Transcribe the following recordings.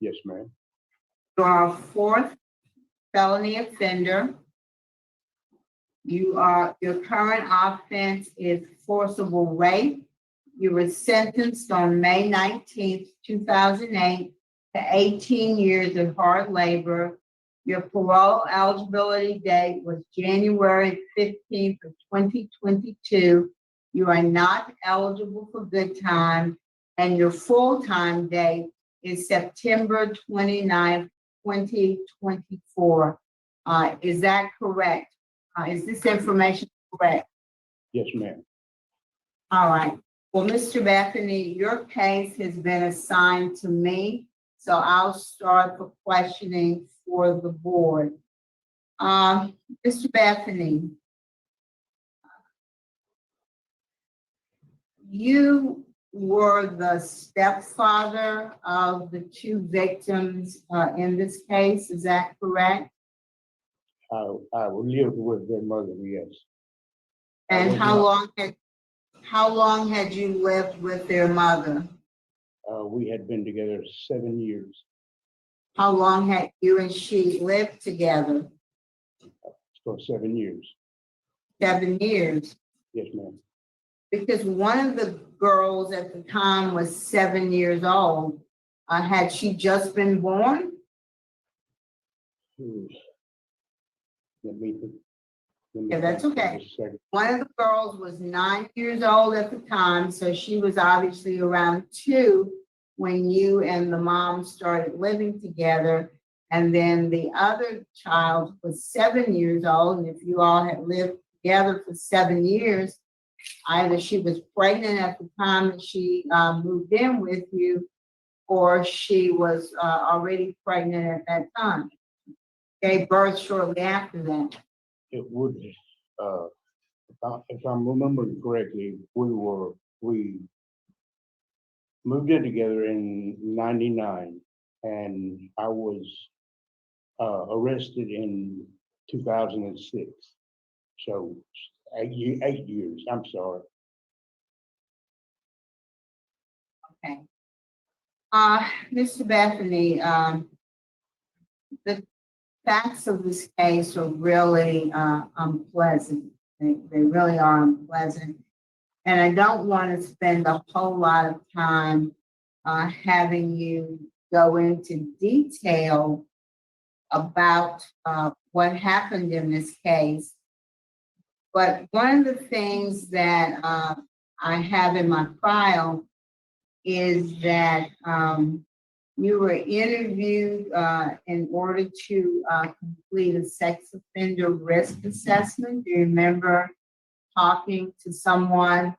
Yes, ma'am. You are a fourth felony offender. Your current offense is forcible rape. You were sentenced on May 19th, 2008 to 18 years of hard labor. Your parole eligibility date was January 15th of 2022. You are not eligible for good time, and your full-time date is September 29th, 2024. Is that correct? Is this information correct? Yes, ma'am. All right. Well, Mr. Bethany, your case has been assigned to me, so I'll start the questioning for the board. Mr. Bethany, you were the stepfather of the two victims in this case, is that correct? I lived with their mother, yes. And how long had you lived with their mother? We had been together 7 years. How long had you and she lived together? For 7 years. 7 years. Yes, ma'am. Because one of the girls at the time was 7 years old. Had she just been born? Let me Yeah, that's think for okay. a second. One of the girls was 9 years old at the time, so she was obviously around 2 when you and the mom started living together. And then the other child was 7 years old, and if you all had lived together for 7 years, either she was pregnant at the time that she moved in with you, or she was already pregnant at that time. Gave birth shortly after that. It would, if I'm remembering correctly, we moved in together in '99, and I was arrested in 2006. So 8 years. I'm sorry. Okay. Mr. Bethany, the facts of this case are really unpleasant. They really are unpleasant. And I don't want to spend a whole lot of time having you go into detail about what happened in this case. But one of the things that I have in my file is that you were interviewed in order to complete a sex offender risk assessment. Do you remember talking to someone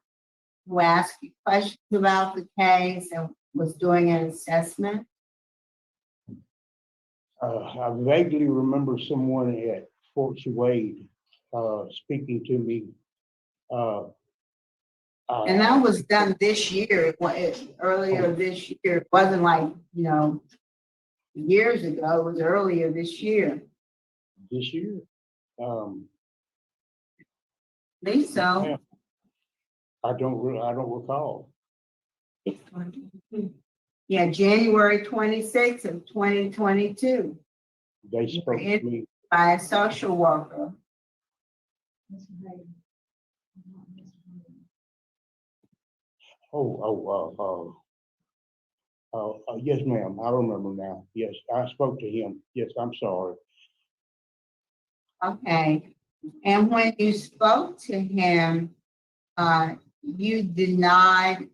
who asked you questions about the case and was doing an assessment? I vaguely remember someone at Fort Wade speaking to me. And that was done this year, earlier this year. It wasn't like, years ago. It was earlier this year. This year? I think so. I don't recall. Yeah, January 26th of 2022. They spoke to me By a social worker. Yes, ma'am. I remember now. Yes, I spoke to him. Yes, I'm sorry. Okay. And when you spoke to him, you denied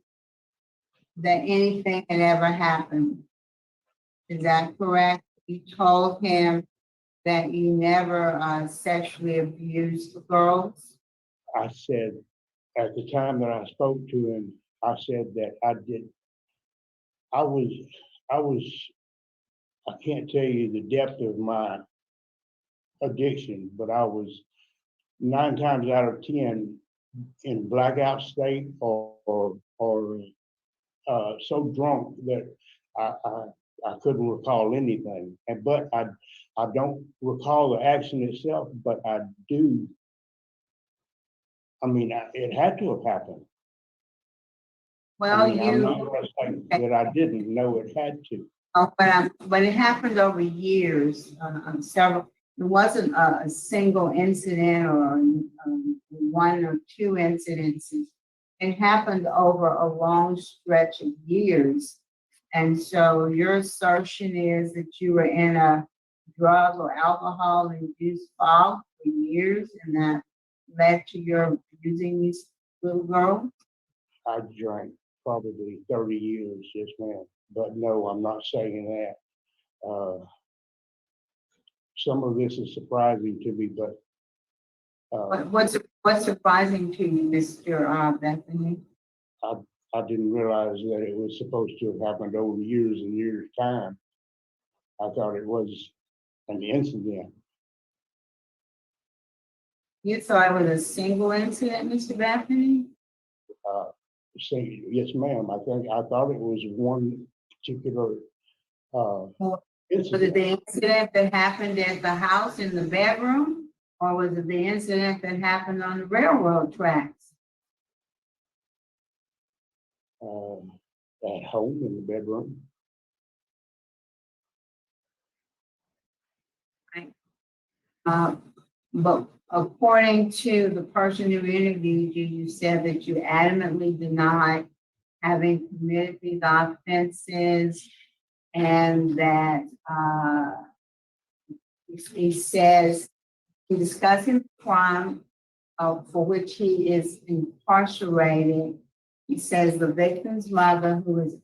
that anything had ever happened. Is that correct? You told him that you never sexually abused the girls? I said, at the time that I spoke to him, I said that I did. I can't tell you the depth of my addiction, but I was 9 times out of 10 in blackout state or so drunk that I couldn't recall anything. But I don't recall the action itself, but I do. I mean, it had to have happened. Well, I'm not going to say that I didn't know it had to. But it happened over years, several, it wasn't a single incident or one or two incidences. It happened over a long stretch of years. And so your assertion is that you were in a drug or alcohol induced fog for years and that led to your abusing this little girl? I drank probably 30 years, yes, ma'am. But no, I'm not saying that. Some of this is surprising to me, but What's surprising to you, Mr. Bethany? I didn't realize that it was supposed to have happened over years and years' time. I thought it was an incident. You thought it was a single incident, Mr. Bethany? Say, yes, ma'am. I thought it was one particular Was it incident. the incident that happened at the house in the bedroom? Or was it the incident that happened on the railroad tracks? At home in the bedroom. But according to the person who interviewed you, you said that you adamantly denied having committed these offenses and that he says in discussing the crime for which he is incarcerated, he says the victim's mother, who is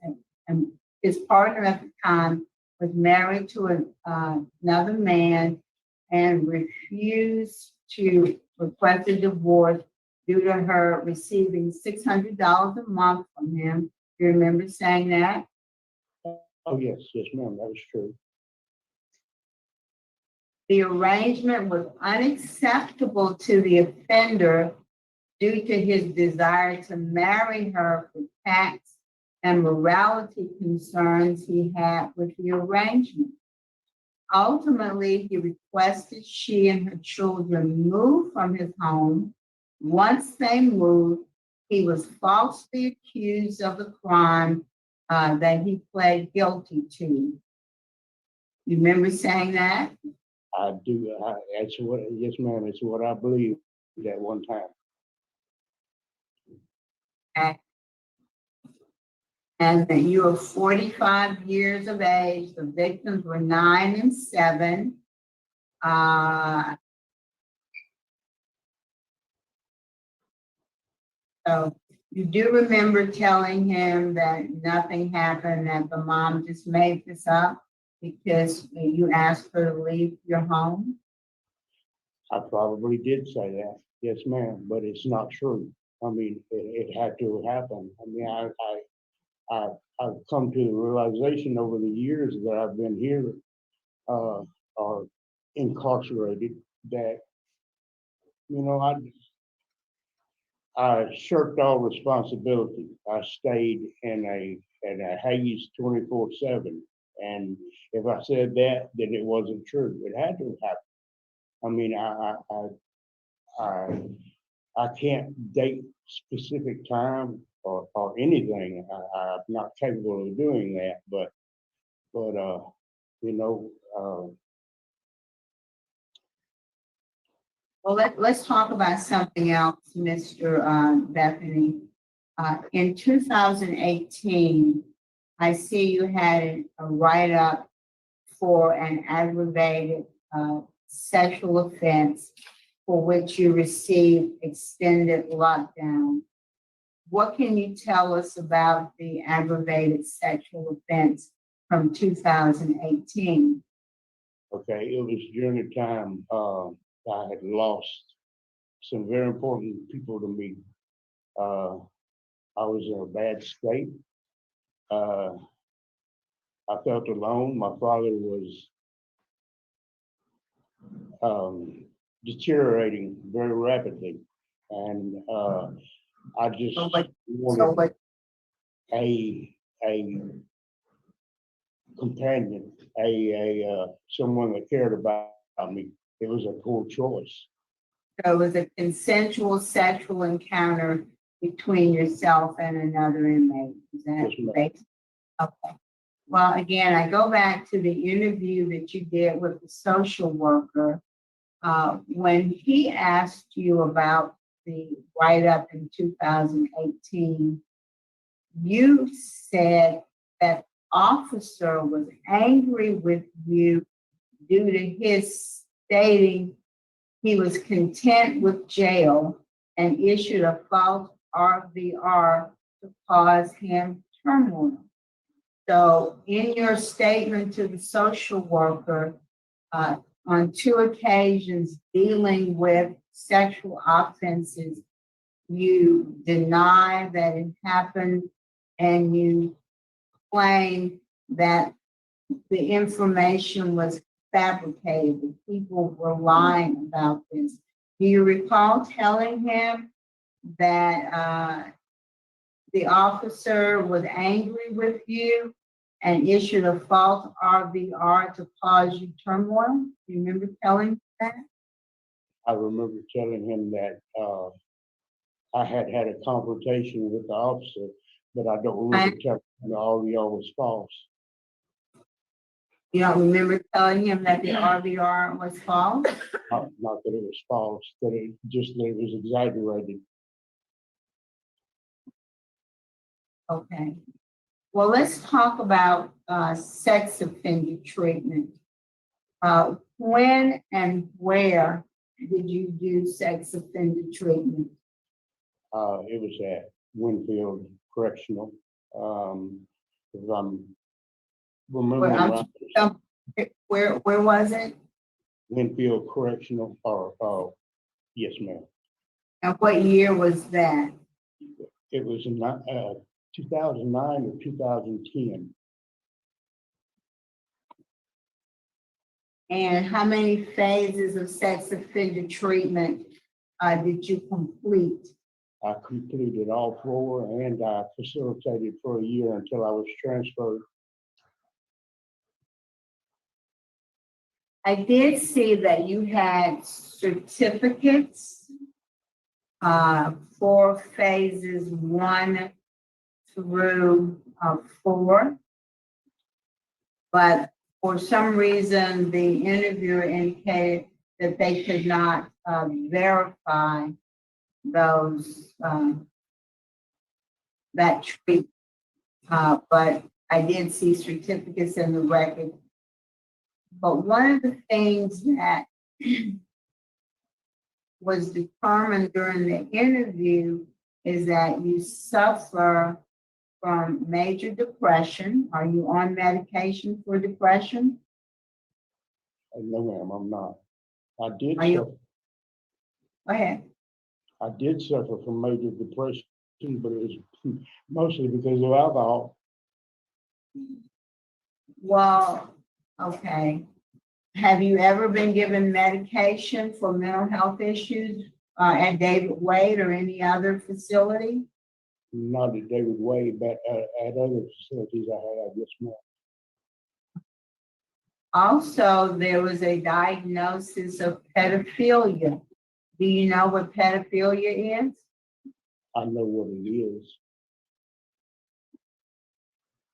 his partner at the time, was married to another man and refused to request a divorce due to her receiving $600 a month from him. Do you remember saying that? Oh, yes, ma'am, that was true. The arrangement was unacceptable to the offender due to his desire to marry her for tax and morality concerns he had with the arrangement. Ultimately, he requested she and her children move from his home. Once they moved, he was falsely accused of the crime that he pled guilty to. You remember saying that? I do. That's what, yes, ma'am, it's what I believe at one time. And that you were 45 years of age. The victims were 9 and 7. So you do remember telling him that nothing happened, that the mom just made this up because you asked her to leave your home? I probably did say that, yes, ma'am, but it's not true. I mean, it had to happen. I mean, I've come to the realization over the years that I've been here or incarcerated that, you know, I shirked all responsibility. I stayed in a haze 24/7, and if I said that, then it wasn't true. It had to happen. I mean, I can't date specific time or anything. I'm not capable of doing that, but you know, Well, let's talk about something else, Mr. Bethany. In 2018, I see you had a write-up for an aggravated sexual offense for which you received extended lockdown. What can you tell us about the aggravated sexual offense from 2018? okay, it was during the time I had lost some very important people to me. I was in a bad state. I felt alone. My father was deteriorating very rapidly, and I just wanted a companion, someone that cared about me. It was a poor choice. So it was a consensual sexual encounter between yourself and another inmate. Is that Yes, ma'am. right? Okay. Well, again, I go back to the interview that you did with the social worker. When he asked you about the write-up in 2018, you said that officer was angry with you due to his stating he was content with jail and issued a false RVR to cause him turmoil. So in your statement to the social worker, on 2 occasions dealing with sexual offenses, you deny that it happened and you claim that the information was fabricated, that people were lying about this. Do you recall telling him that the officer was angry with you and issued a false RVR to cause you turmoil? Do you remember telling him that? I remember telling him that I had had a confrontation with the officer, but I don't remember telling him the RVR was false. You don't remember telling him that the RVR was false? Not that it was false, that it was exaggerated. Okay. Well, let's talk about sex offender treatment. When and where did you do sex offender treatment? It was at Winfield Correctional. If I'm remembering right, Where was it? Winfield Correctional, yes, ma'am. And what year was that? It was in 2009 or 2010. And how many phases of sex offender treatment did you complete? I completed all 4 and I facilitated for a year until I was transferred. I did see that you had certificates for phases 1 through 4. But for some reason, the interviewer indicated that they could not verify those that treatment. But I did see certificates in the record. But one of the things that was determined during the interview is that you suffer from major depression. Are you on medication for depression? No, ma'am, I'm not. I did Are you? suffer. Go ahead. I did suffer from major depression, but it was mostly because of alcohol. Well, okay. Have you ever been given medication for mental health issues at David Wade or any other facility? Not at David Wade, but at other facilities I had, yes, ma'am. Also, there was a diagnosis of pedophilia. Do you know what pedophilia is? I know what it is.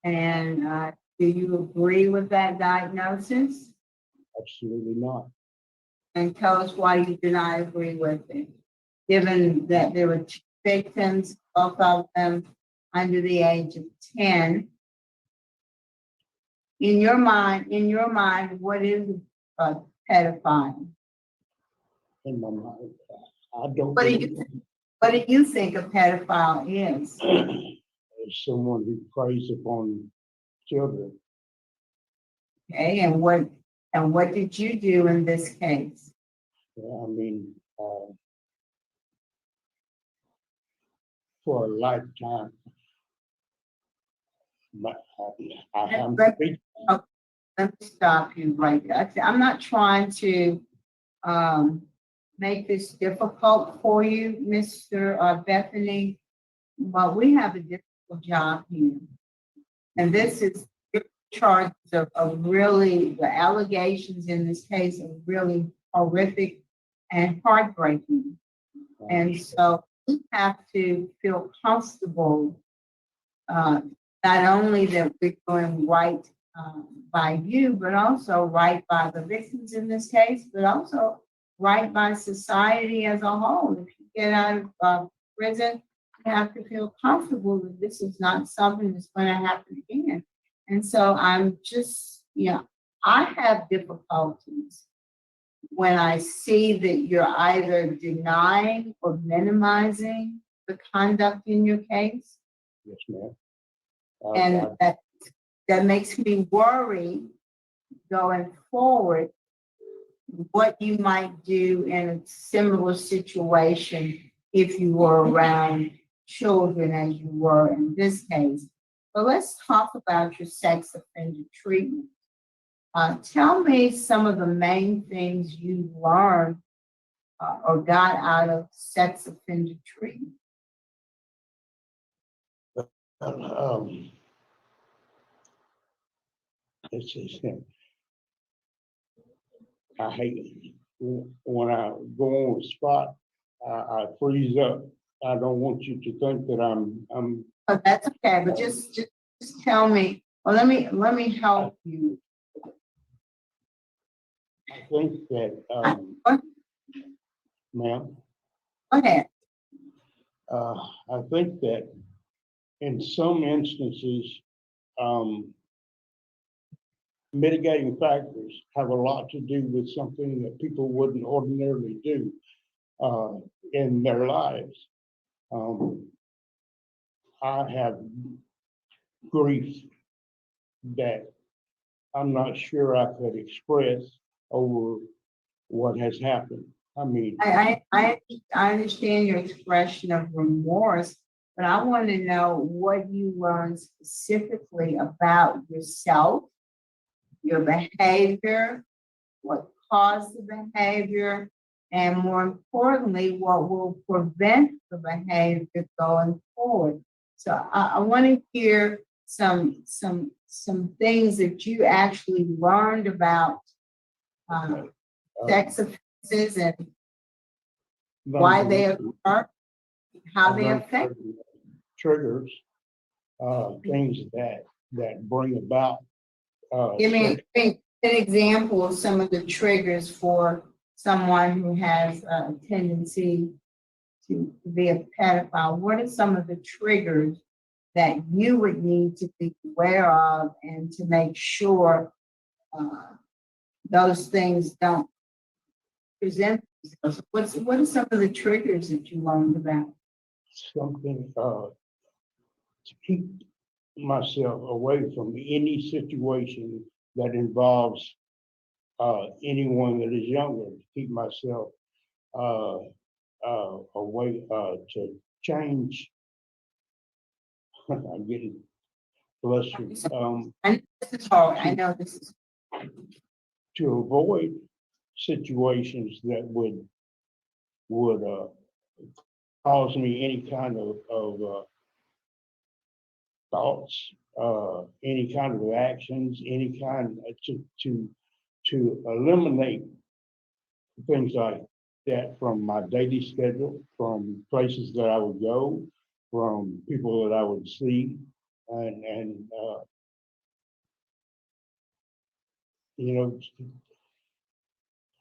And do you agree with that diagnosis? Absolutely not. And tell us why you do not agree with it, given that there were 2 victims, both of them under the age of 10. In your mind, what is a pedophile? In my mind, I don't. What do you think a pedophile is? As someone who preys upon children. Okay, and what did you do in this case? I mean, for a lifetime. But Let me stop you right there. I'm not trying to make this difficult for you, Mr. Bethany, but we have a difficult job here. And this is charges of really, the allegations in this case are really horrific and heartbreaking. And so we have to feel comfortable not only that we're doing right by you, but also right by the victims in this case, but also right by society as a whole. If you get out of prison, you have to feel comfortable that this is not something that's going to happen again. And so I'm just, I have difficulties when I see that you're either denying or minimizing the conduct in your case. Yes, ma'am. And that makes me worry going forward what you might do in a similar situation if you were around children as you were in this case. But let's talk about your sex offender treatment. Tell me some of the main things you learned or got out of sex offender treatment. It's just, I hate when I go on the spot, I freeze up. I don't want you to think that I'm. Oh, that's okay, but just tell me. Well, let me help you. I think that, ma'am. Go ahead. I think that in some instances, mitigating factors have a lot to do with something that people wouldn't ordinarily do in their lives. I have grief that I'm not sure I could express over what has happened. I mean, I understand your expression of remorse, but I want to know what you learned specifically about yourself, your behavior, what caused the behavior, and more importantly, what will prevent the behavior going forward. So I want to hear some things that you actually learned about sex offenses and why they occur, how they affect triggers, things that bring about. Give me an example of some of the triggers for someone who has a tendency to be a pedophile. What are some of the triggers that you would need to be aware of and to make sure those things don't present themselves? What are some of the triggers that you learned about? Something to keep myself away from any situation that involves anyone that is younger, to keep myself away to change. I'm getting flustered. I know this is hard. I know this is to avoid situations that would cause me any kind of thoughts, any kind of actions, any kind to eliminate things like that from my daily schedule, from places that I would go, from people that I would see, and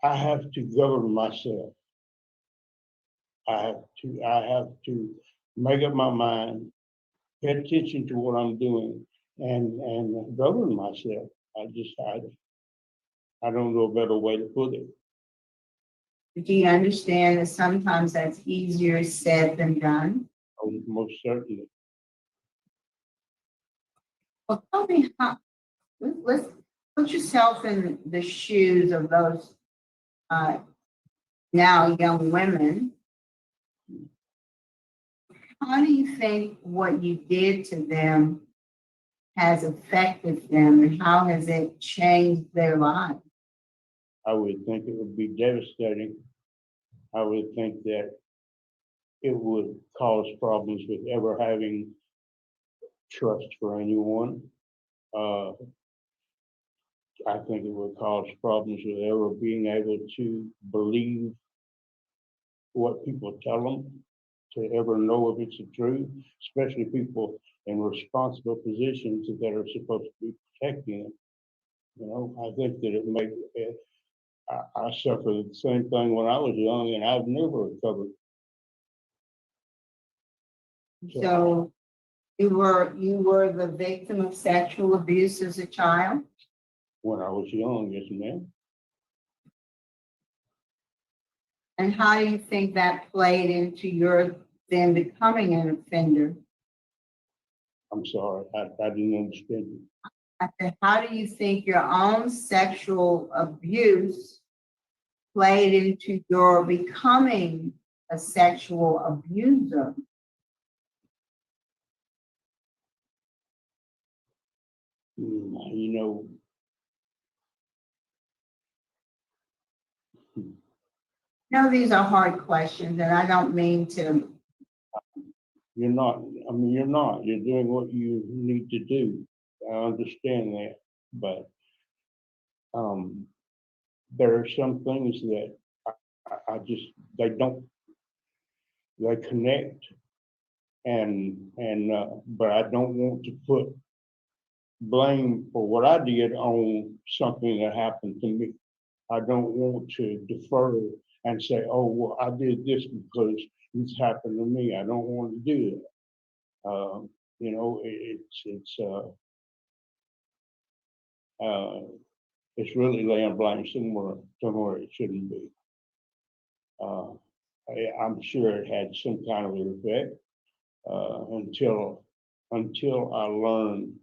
I have to govern myself. I have to make up my mind, pay attention to what I'm doing, and govern myself. I don't know a better way to put it. Do you understand that sometimes that's easier said than done? Oh, most certainly. Well, tell me how, let's put yourself in the shoes of those now young women. How do you think what you did to them has affected them, and how has it changed their lives? I would think it would be devastating. I would think that it would cause problems with ever having trust for anyone. I think it would cause problems with ever being able to believe what people tell them, to ever know if it's the truth, especially people in responsible positions that are supposed to be protecting them. I think that I suffered the same thing when I was young, and I've never recovered. So you were the victim of sexual abuse as a child? When I was young, yes, ma'am. And how do you think that played into your then becoming an offender? I'm sorry, I didn't understand you. I said, how do you think your own sexual abuse played into your becoming a sexual abuser? You know, No, these are hard questions, and I don't mean to. you're not, you're not. You're doing what you need to do. I understand that, but there are some things that I just, they connect, but I don't want to put blame for what I did on something that happened to me. I don't want to defer and say, oh, well, I did this because this happened to me. I don't want to do that. It's really laying blame somewhere it shouldn't be. I'm sure it had some kind of an effect until I learned,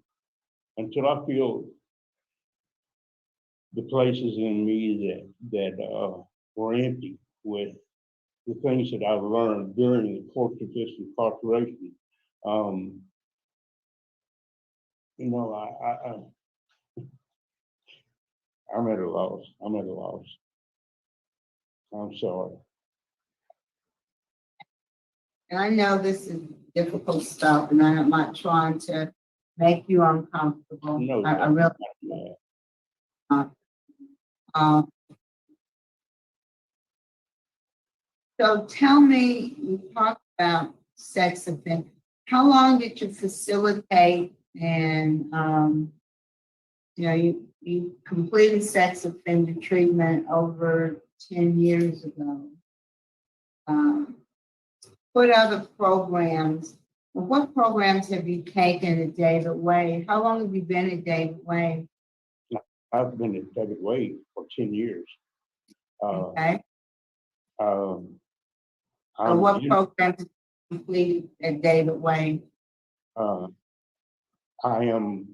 until I feel the places in me that were empty with the things that I've learned during the course of this incarceration. I'm at a loss. I'm at a loss. I'm sorry. And I know this is difficult stuff, and I'm not trying to make you uncomfortable. No, I really. So tell me, you talked about sex offender. How long did you facilitate and, you completed sex offender treatment over 10 years ago. What other programs, what programs have you taken at David Way? How long have you been at David Way? I've been at David Way for 10 years. Okay. So what programs have you completed at David Way? I am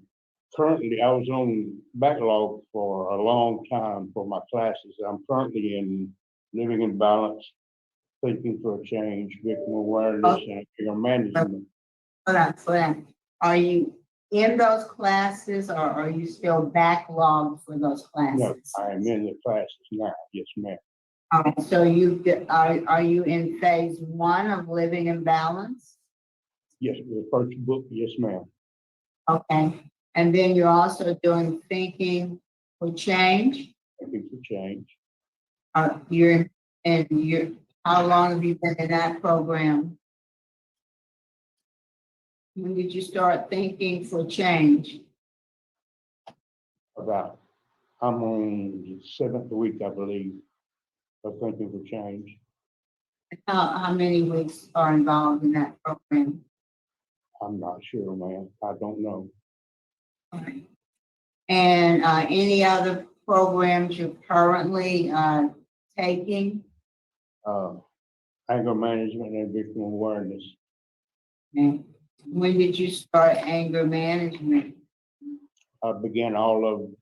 currently, I was on backlog for a long time for my classes. I'm currently in Living in Balance, Thinking for a Change, Victim Awareness, and Anger Management. Hold on. Are you in those classes, or are you still backlogged for those classes? No, I am in the classes now. Yes, ma'am. All right, so are you in phase 1 of Living in Balance? Yes, the first book, yes, ma'am. Okay, and then you're also doing Thinking for Change? Thinking for Change. How long have you been in that program? When did you start Thinking for Change? I'm on the 7th week, I believe, of Thinking for Change. How many weeks are involved in that program? I'm not sure, ma'am. I don't know. All right. And any other programs you're currently taking? Anger Management and Victim Awareness. Okay. When did you start Anger Management? I began all of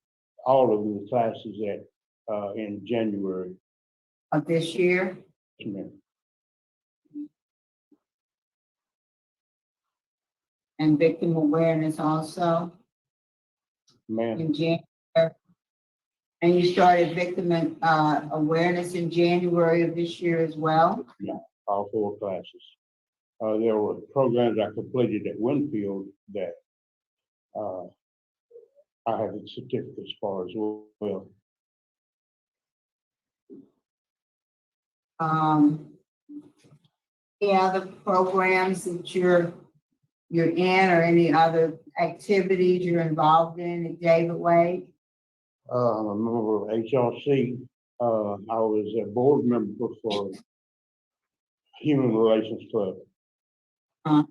the classes in January Of this year? Yes, ma'am. And Victim Awareness also? Ma'am. In January? And you started Victim Awareness in January of this year as well? Yeah, all 4 classes. There were programs I completed at Winfield that I have a certificates for as well. Any other programs that you're you're in or any other activities you're involved in at David Wade? I'm a member of HRC. I was a board member for Human Relations Club. Uh.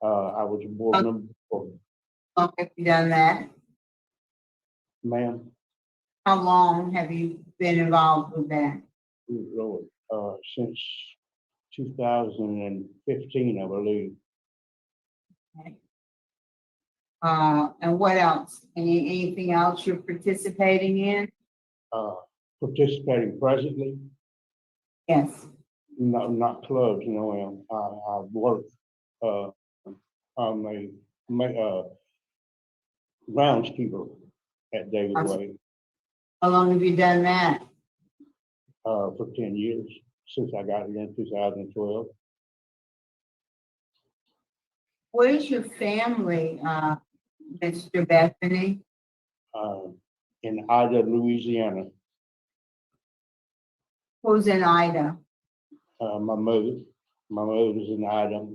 I was a board member for, How long have you done that? ma'am, How long have you been involved with that? good Lord, since 2015, I believe. Okay. And what else? Anything else you're participating in? Participating presently, Yes. not clubs, no, I work, I'm a groundskeeper at David Awesome. Wade, How long have you done that? for 10 years, since I got here in 2012. Where's your family, Mr. Bethany? In Ida, Louisiana. Who's in Ida? My mother's in Ida.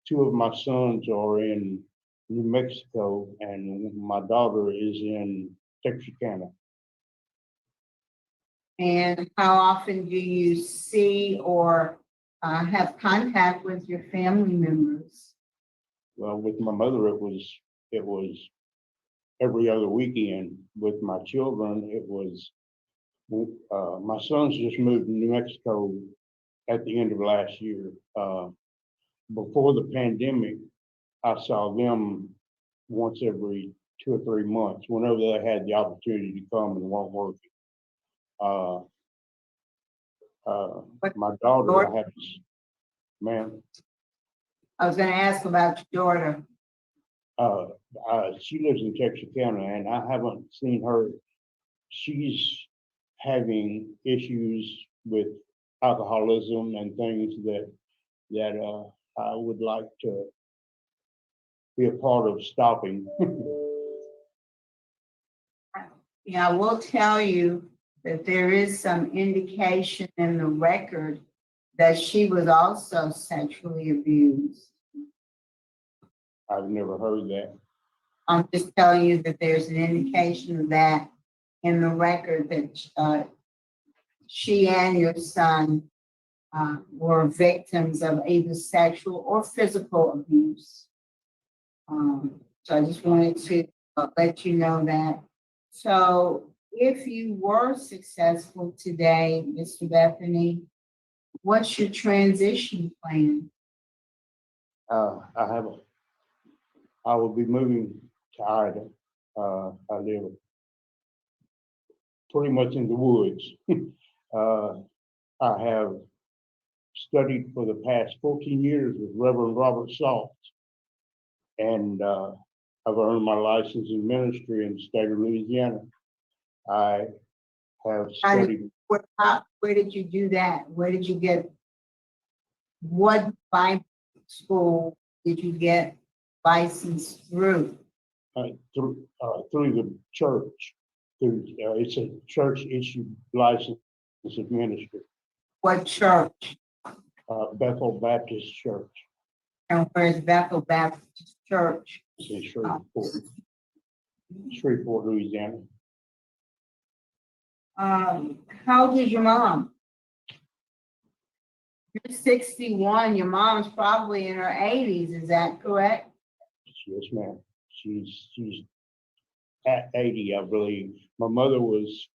Two of my sons are in New Mexico, and my daughter is in Texarkana. And how often do you see or have contact with your family members? Well, with my mother, it was every other weekend. With my children, it was, my sons just moved to New Mexico at the end of last year. Before the pandemic, I saw them once every 2 or 3 months, whenever they had the opportunity to come and weren't working. My daughter, I have, ma'am, I was gonna ask about your daughter. she lives in Texarkana, and I haven't seen her. She's having issues with alcoholism and things that I would like to be a part of stopping. Yeah, I will tell you that there is some indication in the record that she was also sexually abused. I've never heard that. I'm just telling you that there's an indication of that in the record that she and your son were victims of either sexual or physical abuse. So I just wanted to let you know that. So if you were successful today, Mr. Bethany, what's your transition plan? I will be moving to Ida. I live pretty much in the woods. I have studied for the past 14 years with Reverend Robert Salt, and I've earned my license in ministry in the state of Louisiana. I have studied. Where did you do that? Where did you get, what Bible school did you get licensed through? Through the church. It's a church issued license of ministry. What church? Bethel Baptist Church. And where's Bethel Baptist Church? It's in Shreveport, Louisiana. How old is your mom? You're 61, your mom's probably in her 80s, is that correct? Yes, ma'am. She's at 80, I believe. My mother was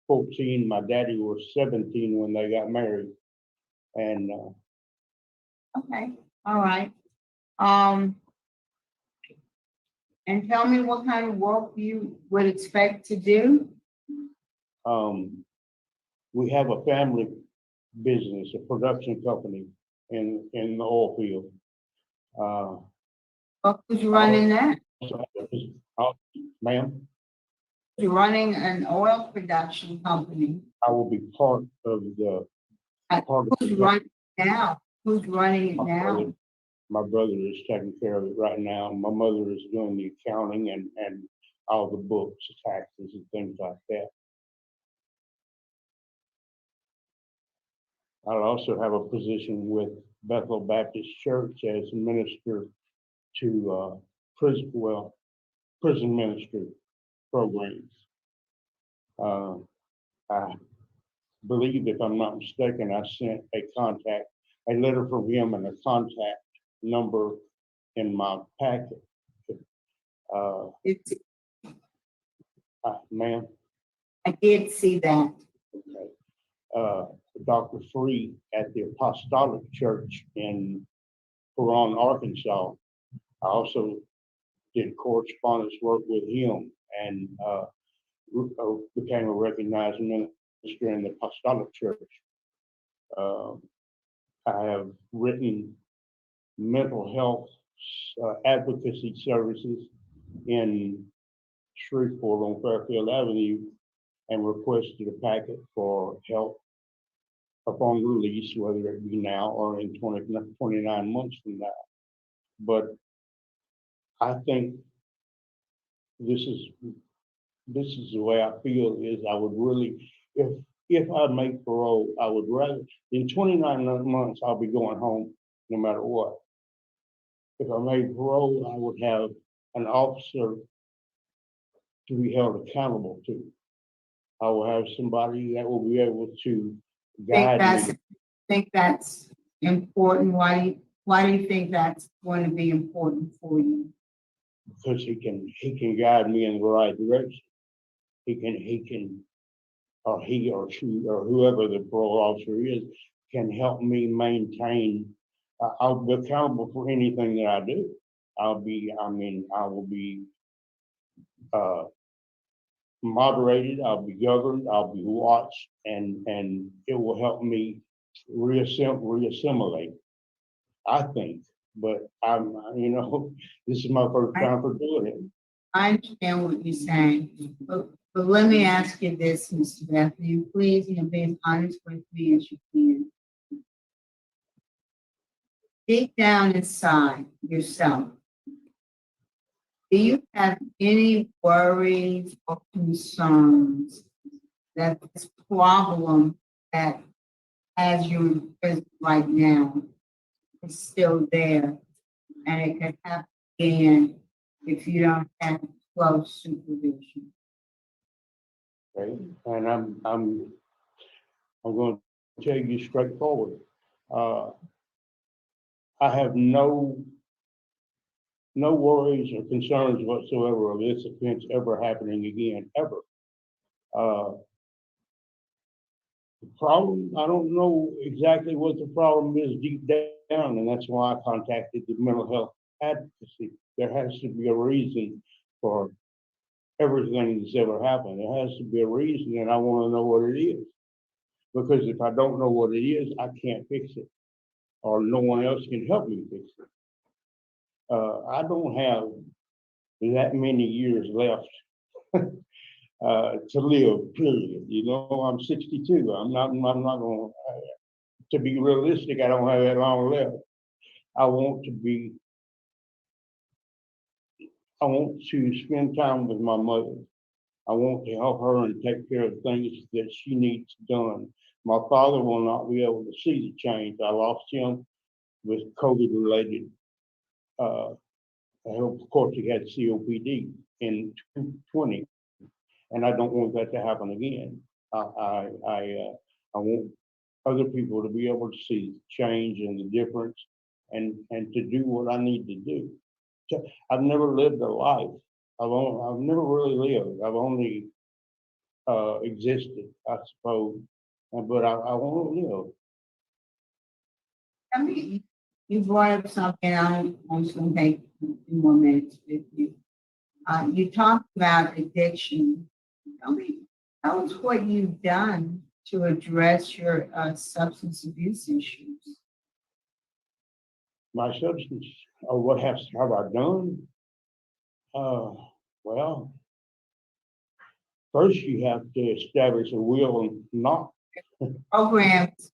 14, my daddy was 17 when they got married. And okay, all right. And tell me what kind of work you would expect to do. We have a family business, a production company in the oil field. Who's running that? Ma'am? You're running an oil production company. I will be part of the. Who's running it now? Who's running it now? My brother is taking care of it right now. My mother is doing the accounting and all the books, taxes and things like that. I also have a position with Bethel Baptist Church as a minister to prison ministry programs. I believe, if I'm not mistaken, I sent a letter from him and a contact number in my packet. It's, Ma'am, I did see that. okay. Dr. Free at the Apostolic Church in Huron, Arkansas. I also did correspondence work with him and became a recognized minister in the Apostolic Church. I have written mental health advocacy services in Shreveport on Fairfield Avenue and requested a packet for help upon release, whether it be now or in 29 months from now. But I think this is the way I feel is I would really, if I make parole, I would rather, in 29 months, I'll be going home no matter what. If I made parole, I would have an officer to be held accountable to. I will have somebody that will be able to guide me. Think that's important. Why do you think that's going to be important for you? Because he can guide me in the right direction. He can, or he or she or whoever the parole officer is, can help me maintain. I'll be accountable for anything that I do. I will be moderated, I'll be governed, I'll be watched, and it will help me reassimilate, I think. But this is my first time for doing it. I understand what you're saying, but let me ask you this, Mr. Bethany, please, be as honest with me as you can. Deep down inside yourself, do you have any worries or concerns that this problem that has you in prison right now is still there and it could happen again if you don't have close supervision? Okay, and I'm going to tell you straightforward. I have no worries or concerns whatsoever of this offense ever happening again, ever. The problem, I don't know exactly what the problem is deep down, and that's why I contacted the mental health advocacy. There has to be a reason for everything that's ever happened. There has to be a reason, and I want to know what it is. Because if I don't know what it is, I can't fix it, or no one else can help me fix it. I don't have that many years left to live, period. I'm 62. I'm not going to be realistic. I don't have that long left. I want to spend time with my mother. I want to help her and take care of things that she needs done. My father will not be able to see the change. I lost him with COVID-related. Of course, he had COPD in 2020, and I don't want that to happen again. I want other people to be able to see the change and the difference, and to do what I need to do. I've never lived a life. I've never really lived. I've only existed, I suppose. But I want to live. I mean, you brought up something. I'm just going to take a few more minutes with you. You talked about addiction. Tell us what you've done to address your substance abuse issues. My substance, what have I done? Well, first you have to establish a will and not. Programs.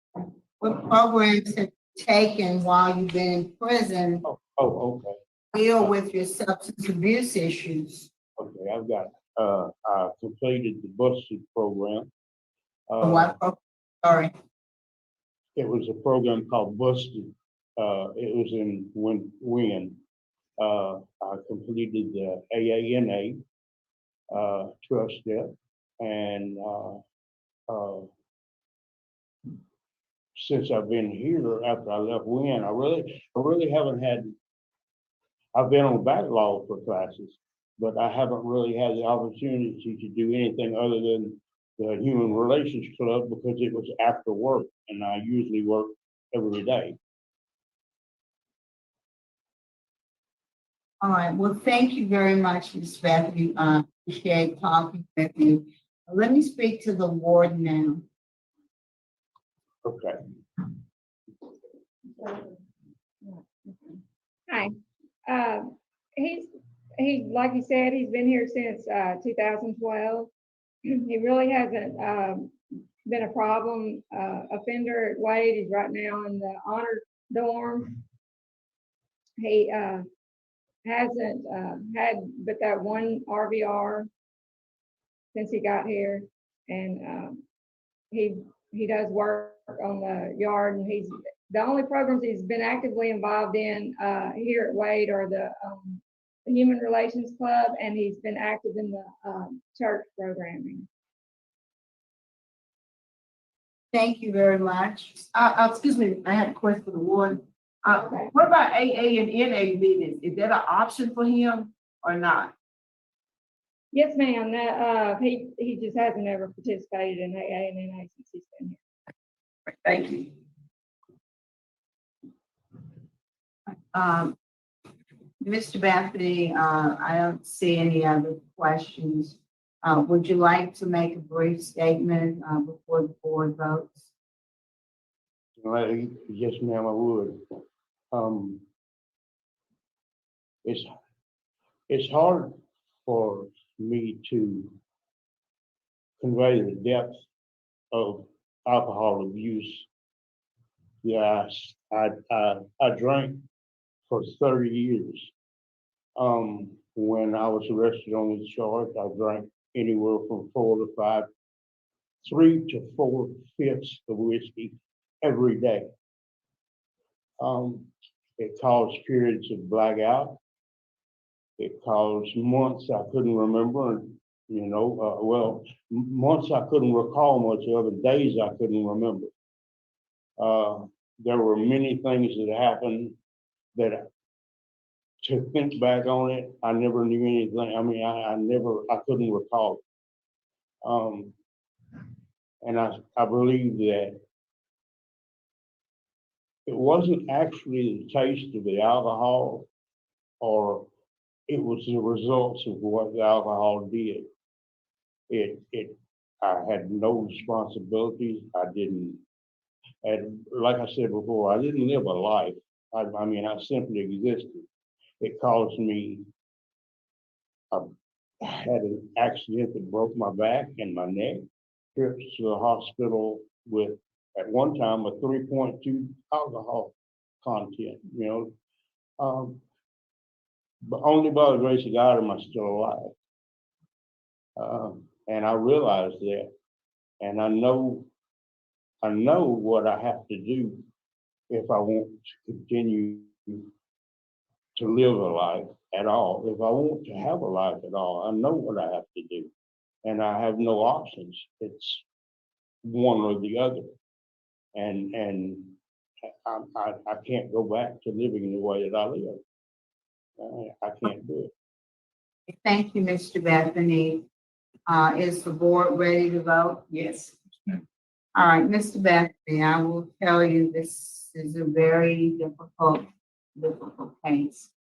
What programs have you taken while you've been in prison? Okay. Deal with your substance abuse issues. Okay, I've got. I completed the Busted program. What? Sorry. It was a program called Busted. It was in Wynn. I completed the AANA trust step, and since I've been here after I left Wynn, I really haven't had. I've been on backlog for classes, but I haven't really had the opportunity to do anything other than the Human Relations Club because it was after work, and I usually work every day. All right, well, thank you very much, Ms. Bethany. Appreciate talking with you. Let me speak to the ward now. Okay. Hi. He, like you said, he's been here since 2012. He really hasn't been a problem offender at Wade. He's right now in the honor dorm. He hasn't had but that one RVR since he got here, and he does work on the yard, and he's the only programs he's been actively involved in here at Wade are the Human Relations Club, and he's been active in the church programming. Thank you very much. Excuse me, I had a question for the ward. Okay. What about AA and NA meetings? Is that an option for him or not? Yes, ma'am. That he just hasn't ever participated in AA and NA since he's been here. Thank you. Mr. Bethany, I don't see any other questions. Would you like to make a brief statement before the board votes? Yes, ma'am, I would. It's hard for me to convey the depth of alcohol abuse. Yes, I drank for 30 years. When I was arrested on this charge, I drank anywhere from 3 to 4 fifths of whiskey every day. It caused periods of blackout. It caused months I couldn't remember, months I couldn't recall much of, and days I couldn't remember. There were many things that happened that, to think back on it, I never knew anything. I mean, I couldn't recall it. And I believe that it wasn't actually the taste of the alcohol, or it was the results of what the alcohol did. I had no responsibilities. And like I said before, I didn't live a life. I mean, I simply existed. It caused me, I had an accident that broke my back and my neck, trips to the hospital with, at one time, a 3.2 alcohol content, but only by the grace of God am I still alive. And I realized that, and I know what I have to do if I want to continue to live a life at all. If I want to have a life at all, I know what I have to do, and I have no options. It's one or the other, and I can't go back to living the way that I live. I can't do it. Thank you, Mr. Bethany. Is the board ready to vote? Yes. All right, Mr. Bethany, I will tell you this is a very difficult case.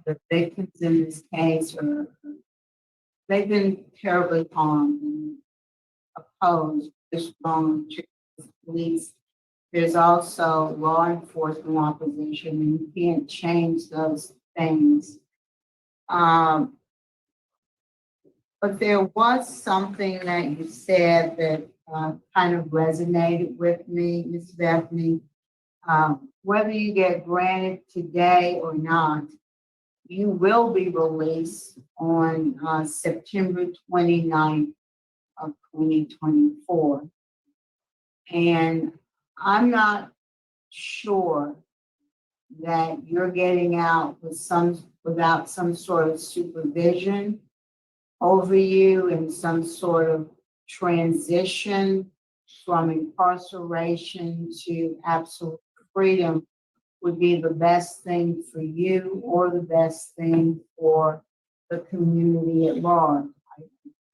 The victims in this case they've been terribly harmed and opposed this wrong to the police. There's also law enforcement opposition, and you can't change those things. But there was something that you said that kind of resonated with me, Ms. Bethany. Whether you get granted today or not, you will be released on September 29th of 2024. And I'm not sure that you're getting out without some sort of supervision over you and some sort of transition from incarceration to absolute freedom would be the best thing for you or the best thing for the community at large.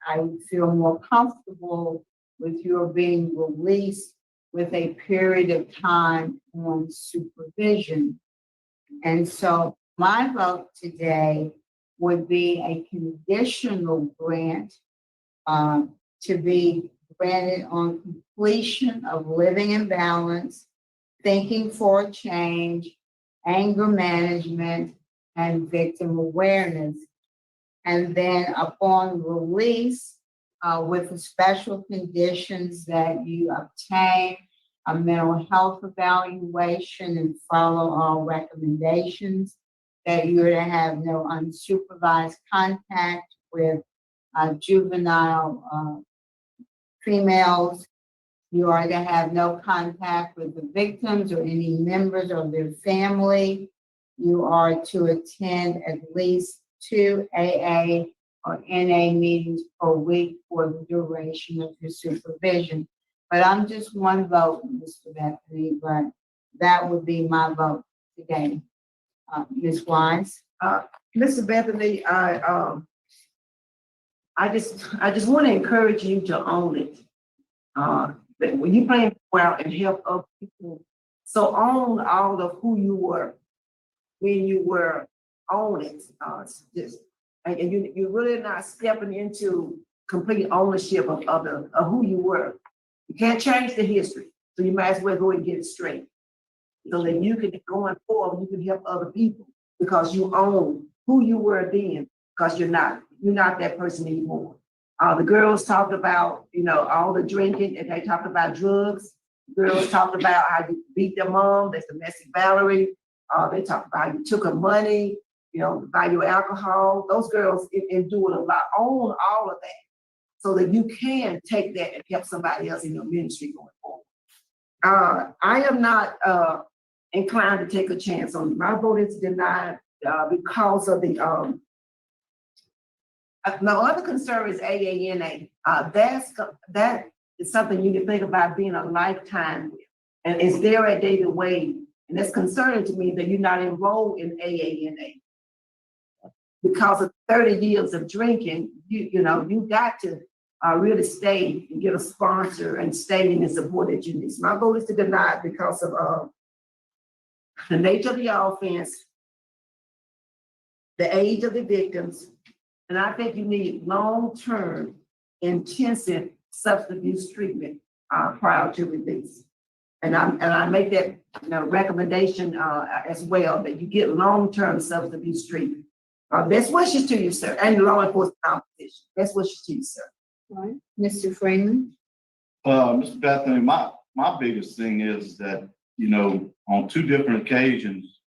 I would feel more comfortable with your being released with a period of time on supervision. And so my vote today would be a conditional grant to be granted on completion of living in balance, thinking for a change, anger management, and victim awareness. And then upon release, with the special conditions that you obtain a mental health evaluation and follow all recommendations, that you're to have no unsupervised contact with juvenile females. You are to have no contact with the victims or any members of their family. You are to attend at least 2 AA or NA meetings per week for the duration of your supervision. But I'm just one vote, Mr. Bethany, but that would be my vote today. Ms. Wise? Mr. Bethany, I just want to encourage you to own it. That when you plan to go out and help other people, so own all of who you were when you were on it. And you're really not stepping into complete ownership of who you were. You can't change the history, so you might as well go and get it straight. So that you can, going forward, you can help other people because you own who you were then, because you're not that person anymore. The girls talked about, all the drinking, and they talked about drugs. Girls talked about how you beat their mom, that's domestic Valerie. They talked about how you took her money, buy your alcohol. Those girls endured a lot. Own all of that so that you can take that and help somebody else in your ministry going forward. I am not inclined to take a chance on it. My vote is denied because of the my other concern is AANA. That is something you can think about being a lifetime with. And it's there at David Wade. And it's concerning to me that you're not enrolled in AANA. Because of 30 years of drinking, you got to really stay and get a sponsor and stay in the support that you need. So my vote is to deny it because of the nature of the offense, the age of the victims, and I think you need long-term intensive substance abuse treatment prior to release. And I make that recommendation as well, that you get long-term substance abuse treatment. Best wishes to you, sir, and law enforcement competition. Best wishes to you, sir. All right, Mr. Freeman? Mr. Bethany, my biggest thing is that, on 2 different occasions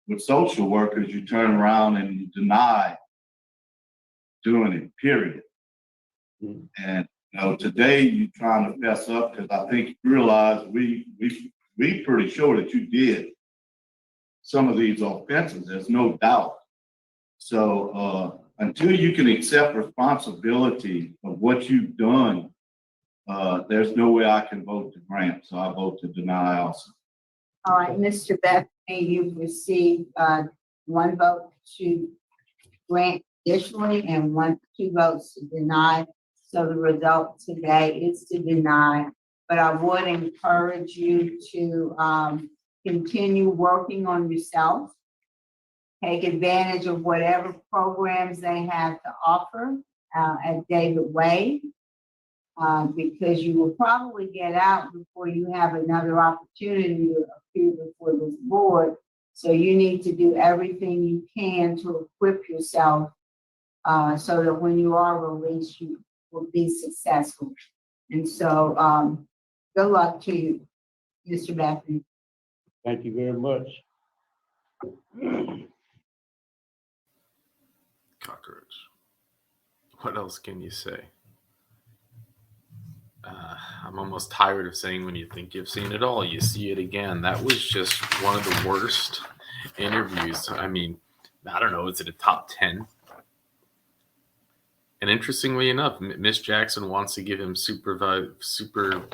with social workers, you turn around and you deny doing it, period. Mm-hmm. And, today you're trying to fess up because I think you realize we pretty sure that you did some of these offenses, there's no doubt. So until you can accept responsibility of what you've done, there's no way I can vote to grant. So I vote to deny also. All right, Mr. Bethany, you've received 1 vote to grant additionally and 2 votes to deny. So the result today is to deny. But I would encourage you to continue working on yourself. Take advantage of whatever programs they have to offer at David Wade, because you will probably get out before you have another opportunity to appear before this board. So you need to do everything you can to equip yourself so that when you are released, you will be successful. And so good luck to you, Mr. Bethany. Thank you very much. Cockroach. What else can you say? I'm almost tired of saying when you think you've seen it all, you see it again. That was just one of the worst interviews. I mean, I don't know, is it a top 10? And interestingly enough, Miss Jackson wants to give him to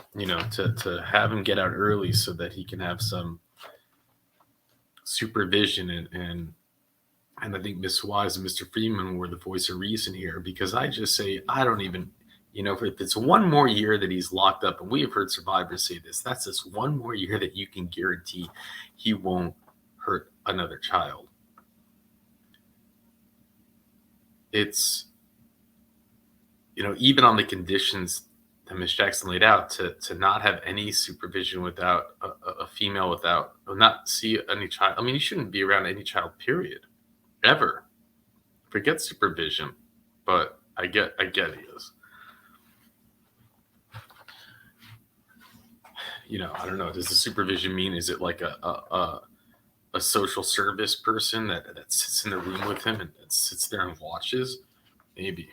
have him get out early so that he can have some supervision. And I think Miss Wise and Mr. Freeman were the voice of reason here, because I just say, I don't even, if it's one more year that he's locked up, and we have heard survivors say this, that's just one more year that you can guarantee he won't hurt another child. It's, even on the conditions that Ms. Jackson laid out, to not have any supervision without a female, not see any child. I mean, you shouldn't be around any child, period, ever. Forget supervision, but I get he is. I don't know. Does the supervision mean, is it like a social service person that sits in the room with him and sits there and watches? Maybe.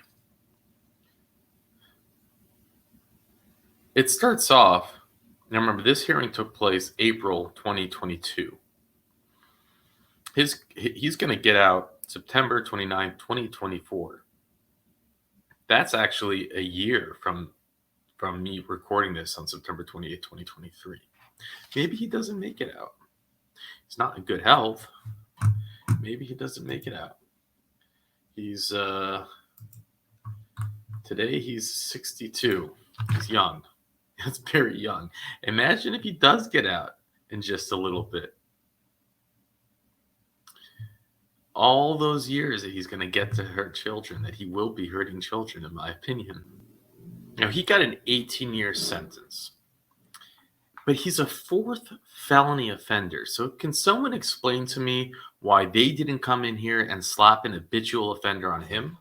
It starts off, now remember, this hearing took place April 2022. He's going to get out September 29, 2024. That's actually a year from me recording this on September 28, 2023. Maybe he doesn't make it out. He's not in good health. Maybe he doesn't make it out. He's today he's 62. He's young. That's very young. Imagine if he does get out in just a little bit. All those years that he's going to get to hurt children, that he will be hurting children, in my opinion. He got an 18-year sentence, but he's a fourth felony offender. So can someone explain to me why they didn't come in here and slap an habitual offender on him?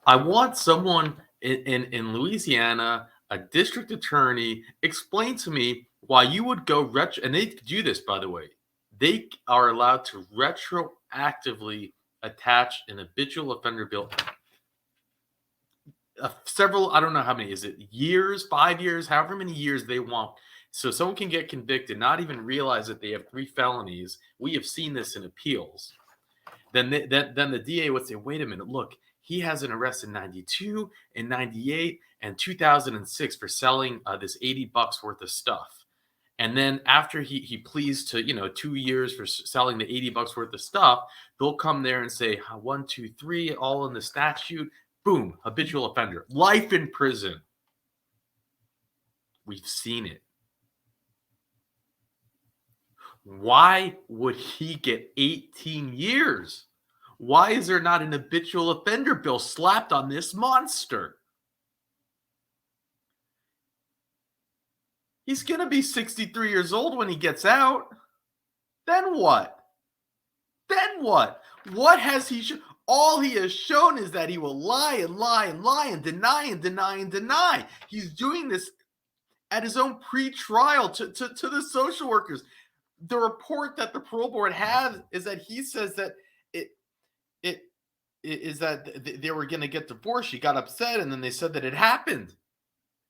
I want someone in Louisiana, a district attorney, explain to me why you would go and they do this, by the way. They are allowed to retroactively attach an habitual offender bill. I don't know how many, is it years, 5 years, however many years they want. So someone can get convicted, not even realize that they have 3 felonies. We have seen this in appeals. Then the DA would say, wait a minute, look, he has an arrest in 92 and 98 and 2006 for selling this $80 worth of stuff. And then after he pleads to, 2 years for selling the $80 worth of stuff, they'll come there and say, 1, 2, 3, all in the statute. Boom, habitual offender, life in prison. We've seen it. Why would he get 18 years? Why is there not an habitual offender bill slapped on this monster? He's going to be 63 years old when he gets out. Then what? What has he shown? All he has shown is that he will lie and lie and lie and deny and deny and deny. He's doing this at his own pre-trial to the social workers. The report that the parole board had is that he says that it is that they were going to get divorced. She got upset, and then they said that it happened.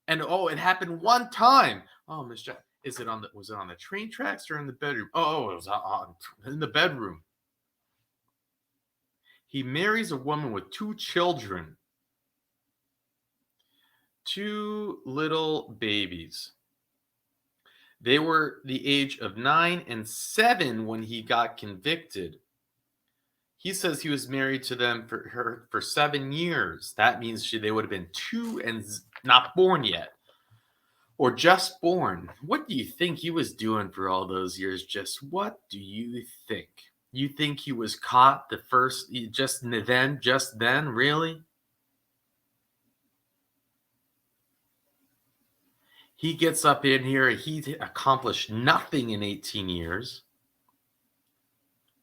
And it happened one time. Oh, Miss Jack, was it on the train tracks or in the bedroom? Oh, it was in the bedroom. He marries a woman with 2 children, 2 little babies. They were the age of 9 and 7 when he got convicted. He says he was married to them for 7 years. That means they would have been 2 and not born yet, or just born. What do you think he was doing for all those years? Just what do you think? You think he was caught just then, really? He gets up in here, he accomplished nothing in 18 years.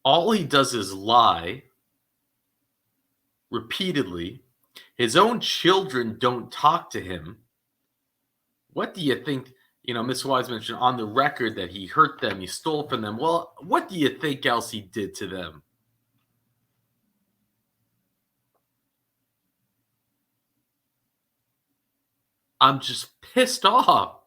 All he does is lie repeatedly. His own children don't talk to him. What do you think? Ms. Wise mentioned on the record that he hurt them, he stole from them. Well, what do you think else he did to them? I'm just pissed off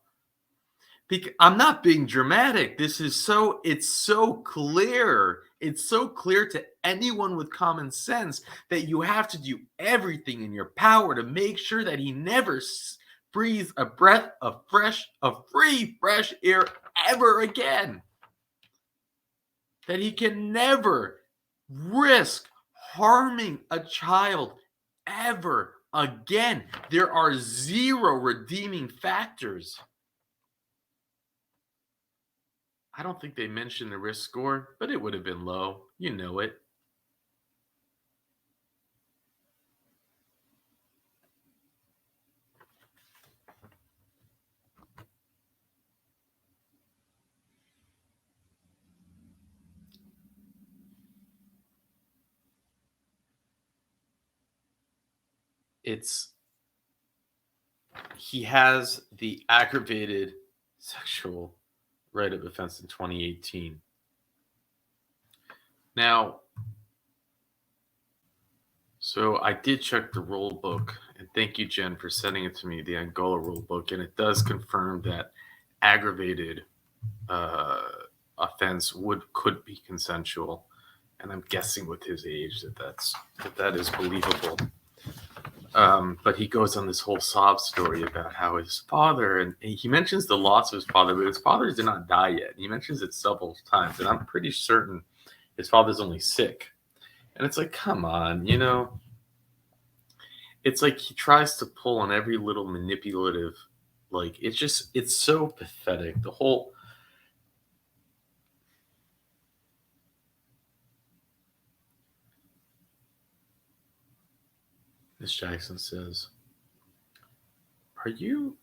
Because I'm not being dramatic. It's so clear. It's so clear to anyone with common sense that you have to do everything in your power to make sure that he never breathes a breath of free, fresh air ever again. That he can never risk harming a child ever again. There are zero redeeming factors. I don't think they mentioned the risk score, but it would have been low. You know it. He has the aggravated sexual right of offense in 2018. Now, so I did check the rule book, and thank you, Jen, for sending it to me, the Angola rule book, and it does confirm that aggravated offense could be consensual, and I'm guessing with his age that is believable. But he goes on this whole sob story about how his father, and he mentions the loss of his father, but his father did not die yet. He mentions it several times, and I'm pretty certain his father's only sick. And it's like, come on, it's like he tries to pull on every little manipulative, like, it's so pathetic. The whole, Miss Jackson says, are you,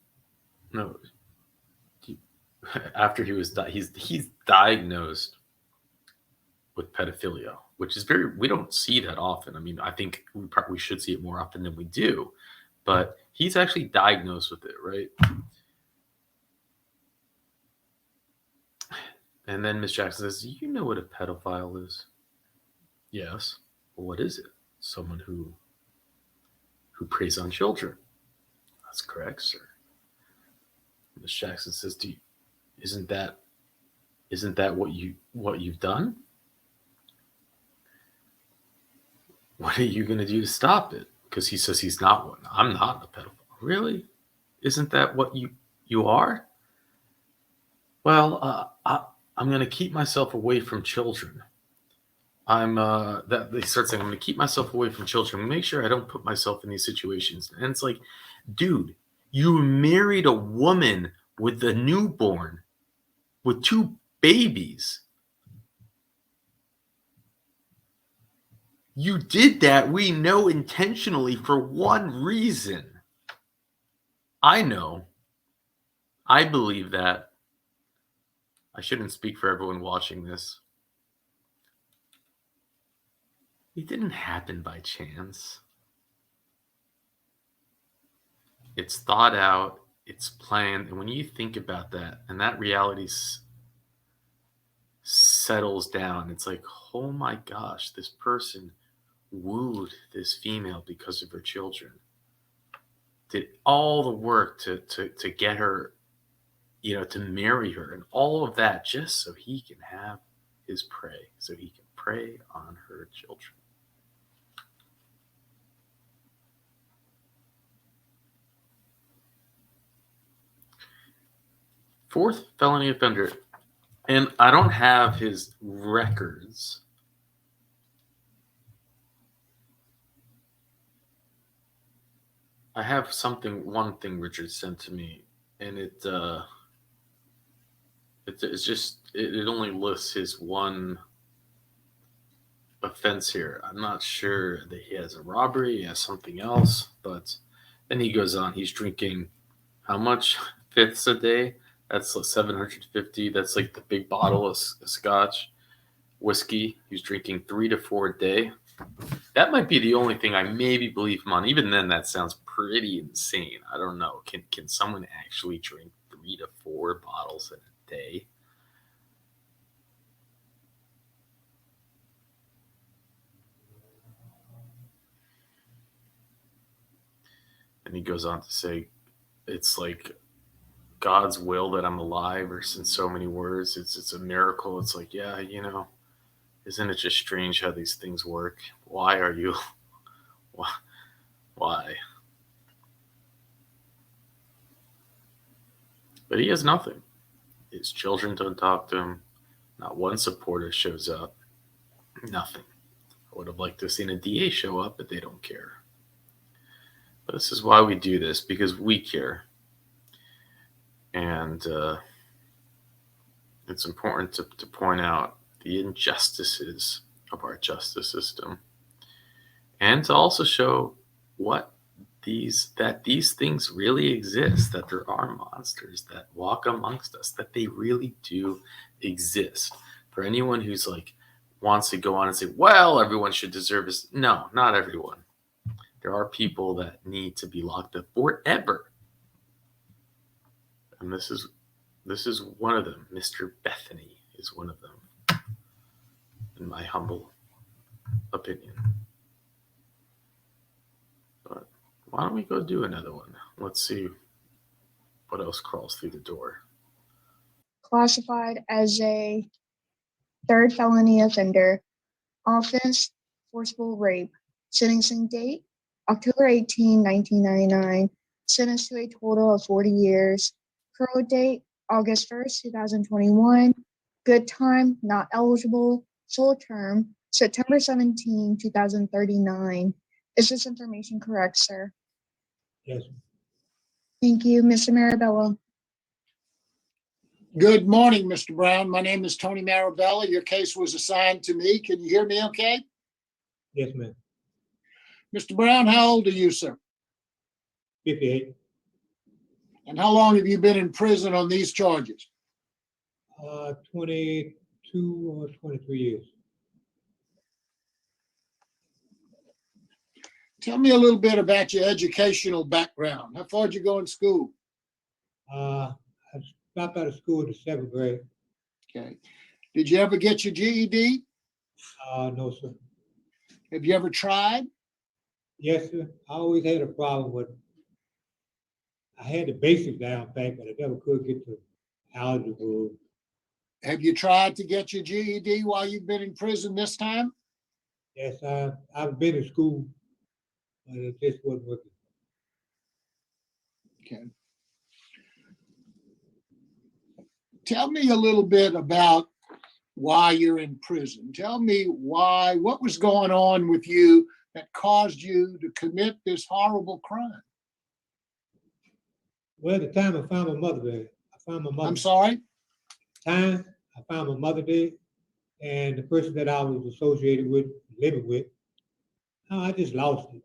no, after he's diagnosed with pedophilia, which is we don't see that often. I mean, I think we should see it more often than we do, but he's actually diagnosed with it, right? And then Miss Jackson says, do you know what a pedophile is? Yes. Well, what is it? Someone who preys on children. That's correct, sir. Miss Jackson says, isn't that what you've done? What are you going to do to stop it? Because he says he's not one. I'm not a pedophile. Really? Isn't that what you are? Well, I'm going to keep myself away from children. They start saying, I'm going to keep myself away from children. Make sure I don't put myself in these situations. And it's like, dude, you married a woman with a newborn, with 2 babies. You did that, we know, intentionally for one reason. I know. I believe that. I shouldn't speak for everyone watching this. It didn't happen by chance. It's thought out, it's planned, and when you think about that, and that reality settles down, it's like, oh my gosh, this person wooed this female because of her children. Did all the work to get her, to marry her, and all of that just so he can have his prey, so he can prey on her children. Fourth felony offender, and I don't have his records. I have one thing Richard sent to me, and it's just, it only lists his one offense here. I'm not sure that he has a robbery, he has something else, but then he goes on. He's drinking how much? 5ths a day? That's like 750. That's like the big bottle of scotch whiskey. He's drinking 3 to 4 a day. That might be the only thing I maybe believe him on. Even then, that sounds pretty insane. I don't know. Can someone actually drink 3 to 4 bottles in a day? And he goes on to say, it's like God's will that I'm alive, or in so many words, it's a miracle. It's like, yeah, isn't it just strange how these things work? Why are you? Why? But he has nothing. His children don't talk to him. Not one supporter shows up. Nothing. I would have liked to have seen a DA show up, but they don't care. But this is why we do this, because we care. And it's important to point out the injustices of our justice system, and to also show that these things really exist, that there are monsters that walk amongst us, that they really do exist. For anyone who's like wants to go on and say, well, everyone should deserve this. No, not everyone. There are people that need to be locked up forever. And this is one of them. Mr. Bethany is one of them, in my humble opinion. But why don't we go do another one? Let's see what else crawls through the door. Classified as a third felony offender, offense, forcible rape. Sentencing date, October 18, 1999. Sentenced to a total of 40 years. Parole date, August 1st, 2021. Good time, not eligible. Full term, September 17, 2039. Is this information correct, sir? Yes. Thank you. Mr. Marabella. Good morning, Mr. Brown. My name is Tony Marabella. Your case was assigned to me. Can you hear me okay? Yes, ma'am. Mr. Brown, how old are you, sir? 58. And how long have you been in prison on these charges? 22 or 23 years. Tell me a little bit about your educational background. How far did you go in school? I dropped out of school in the 7th grade. Okay. Did you ever get your GED? No, sir. Have you ever tried? Yes, sir. I always had a problem with, I had the basics down pat, but I never could get to algebra. Have you tried to get your GED while you've been in prison this time? Yes, I've been in school, but it just wasn't working. Okay. Tell me a little bit about why you're in prison. Tell me what was going on with you that caused you to commit this horrible crime? Well, at the time I found my mother dead. I'm sorry? I found my mother dead, and the person that I was associated with, living with, I just lost it.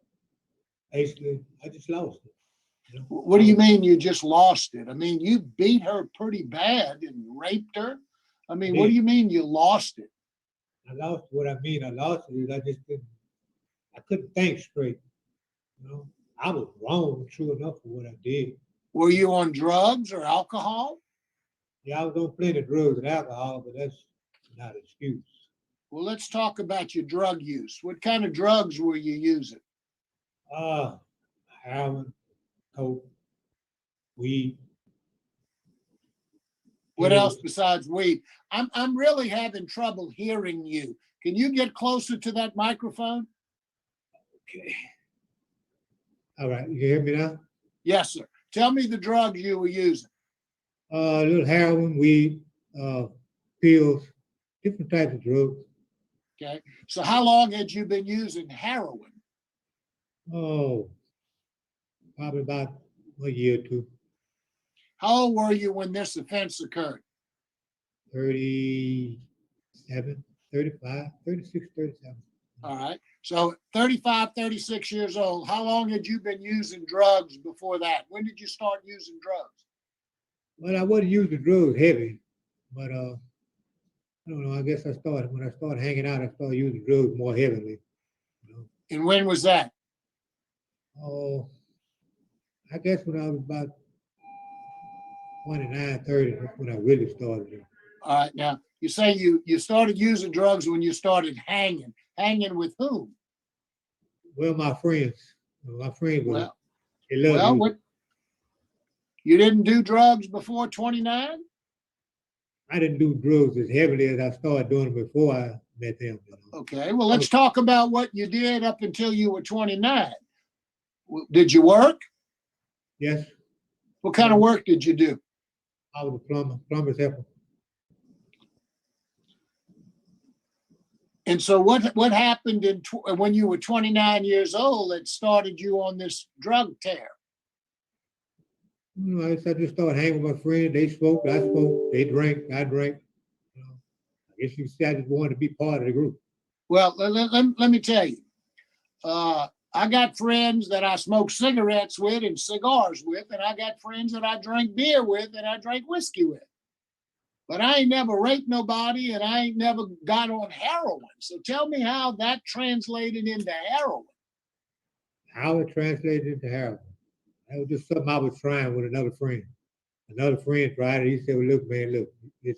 Basically, I just lost it. You know? What do you mean you just lost it? I mean, you beat her pretty bad and raped her. I mean, what do you mean you lost it? I lost what I mean. I lost it is I couldn't think straight. You know, I was wrong, true enough, for what I did. Were you on drugs or alcohol? Yeah, I was on plenty of drugs and alcohol, but that's not an excuse. Well, let's talk about your drug use. What kind of drugs were you using? Heroin, coke, weed. What else besides weed? I'm really having trouble hearing you. Can you get closer to that microphone? Okay. All right, you can hear me now? Yes, sir. Tell me the drugs you were using. A little heroin, weed, pills, different types of drugs. Okay. So how long had you been using heroin? Oh, probably about a year or two. How old were you when this offense occurred? 37, 35, 36, 37. All right. So 35, 36 years old. How long had you been using drugs before that? When did you start using drugs? Well, I wasn't using drugs heavy, but I don't know. I guess when I started hanging out, I started using drugs more heavily. You know? And when was that? Oh, I guess when I was about 29, 30, that's when I really started it. All right. Now, you say you started using drugs when you started hanging. Hanging with whom? Well, my friends. My friends were, Well, they loved well, music. You didn't do drugs before 29? I didn't do drugs as heavily as I started doing before I met them. You know. Okay, well, let's talk about what you did up until you were 29. Did you work? Yes, What kind of work did you do? I was a plumber's helper. And so what happened when you were 29 years old that started you on this drug tear? You know, I just started hanging with my friends. They smoked, I smoked. They drank, I drank. You know, I guess you could say I just wanted to be part of the group. Well, let me tell you, I got friends that I smoke cigarettes with and cigars with, and I got friends that I drink beer with and I drink whiskey with. But I ain't never raped nobody and I ain't never got on heroin. So tell me how that translated into heroin. How it translated into heroin. That was just something I was trying with another friend. Another friend tried it. He said, well, look, man, look, it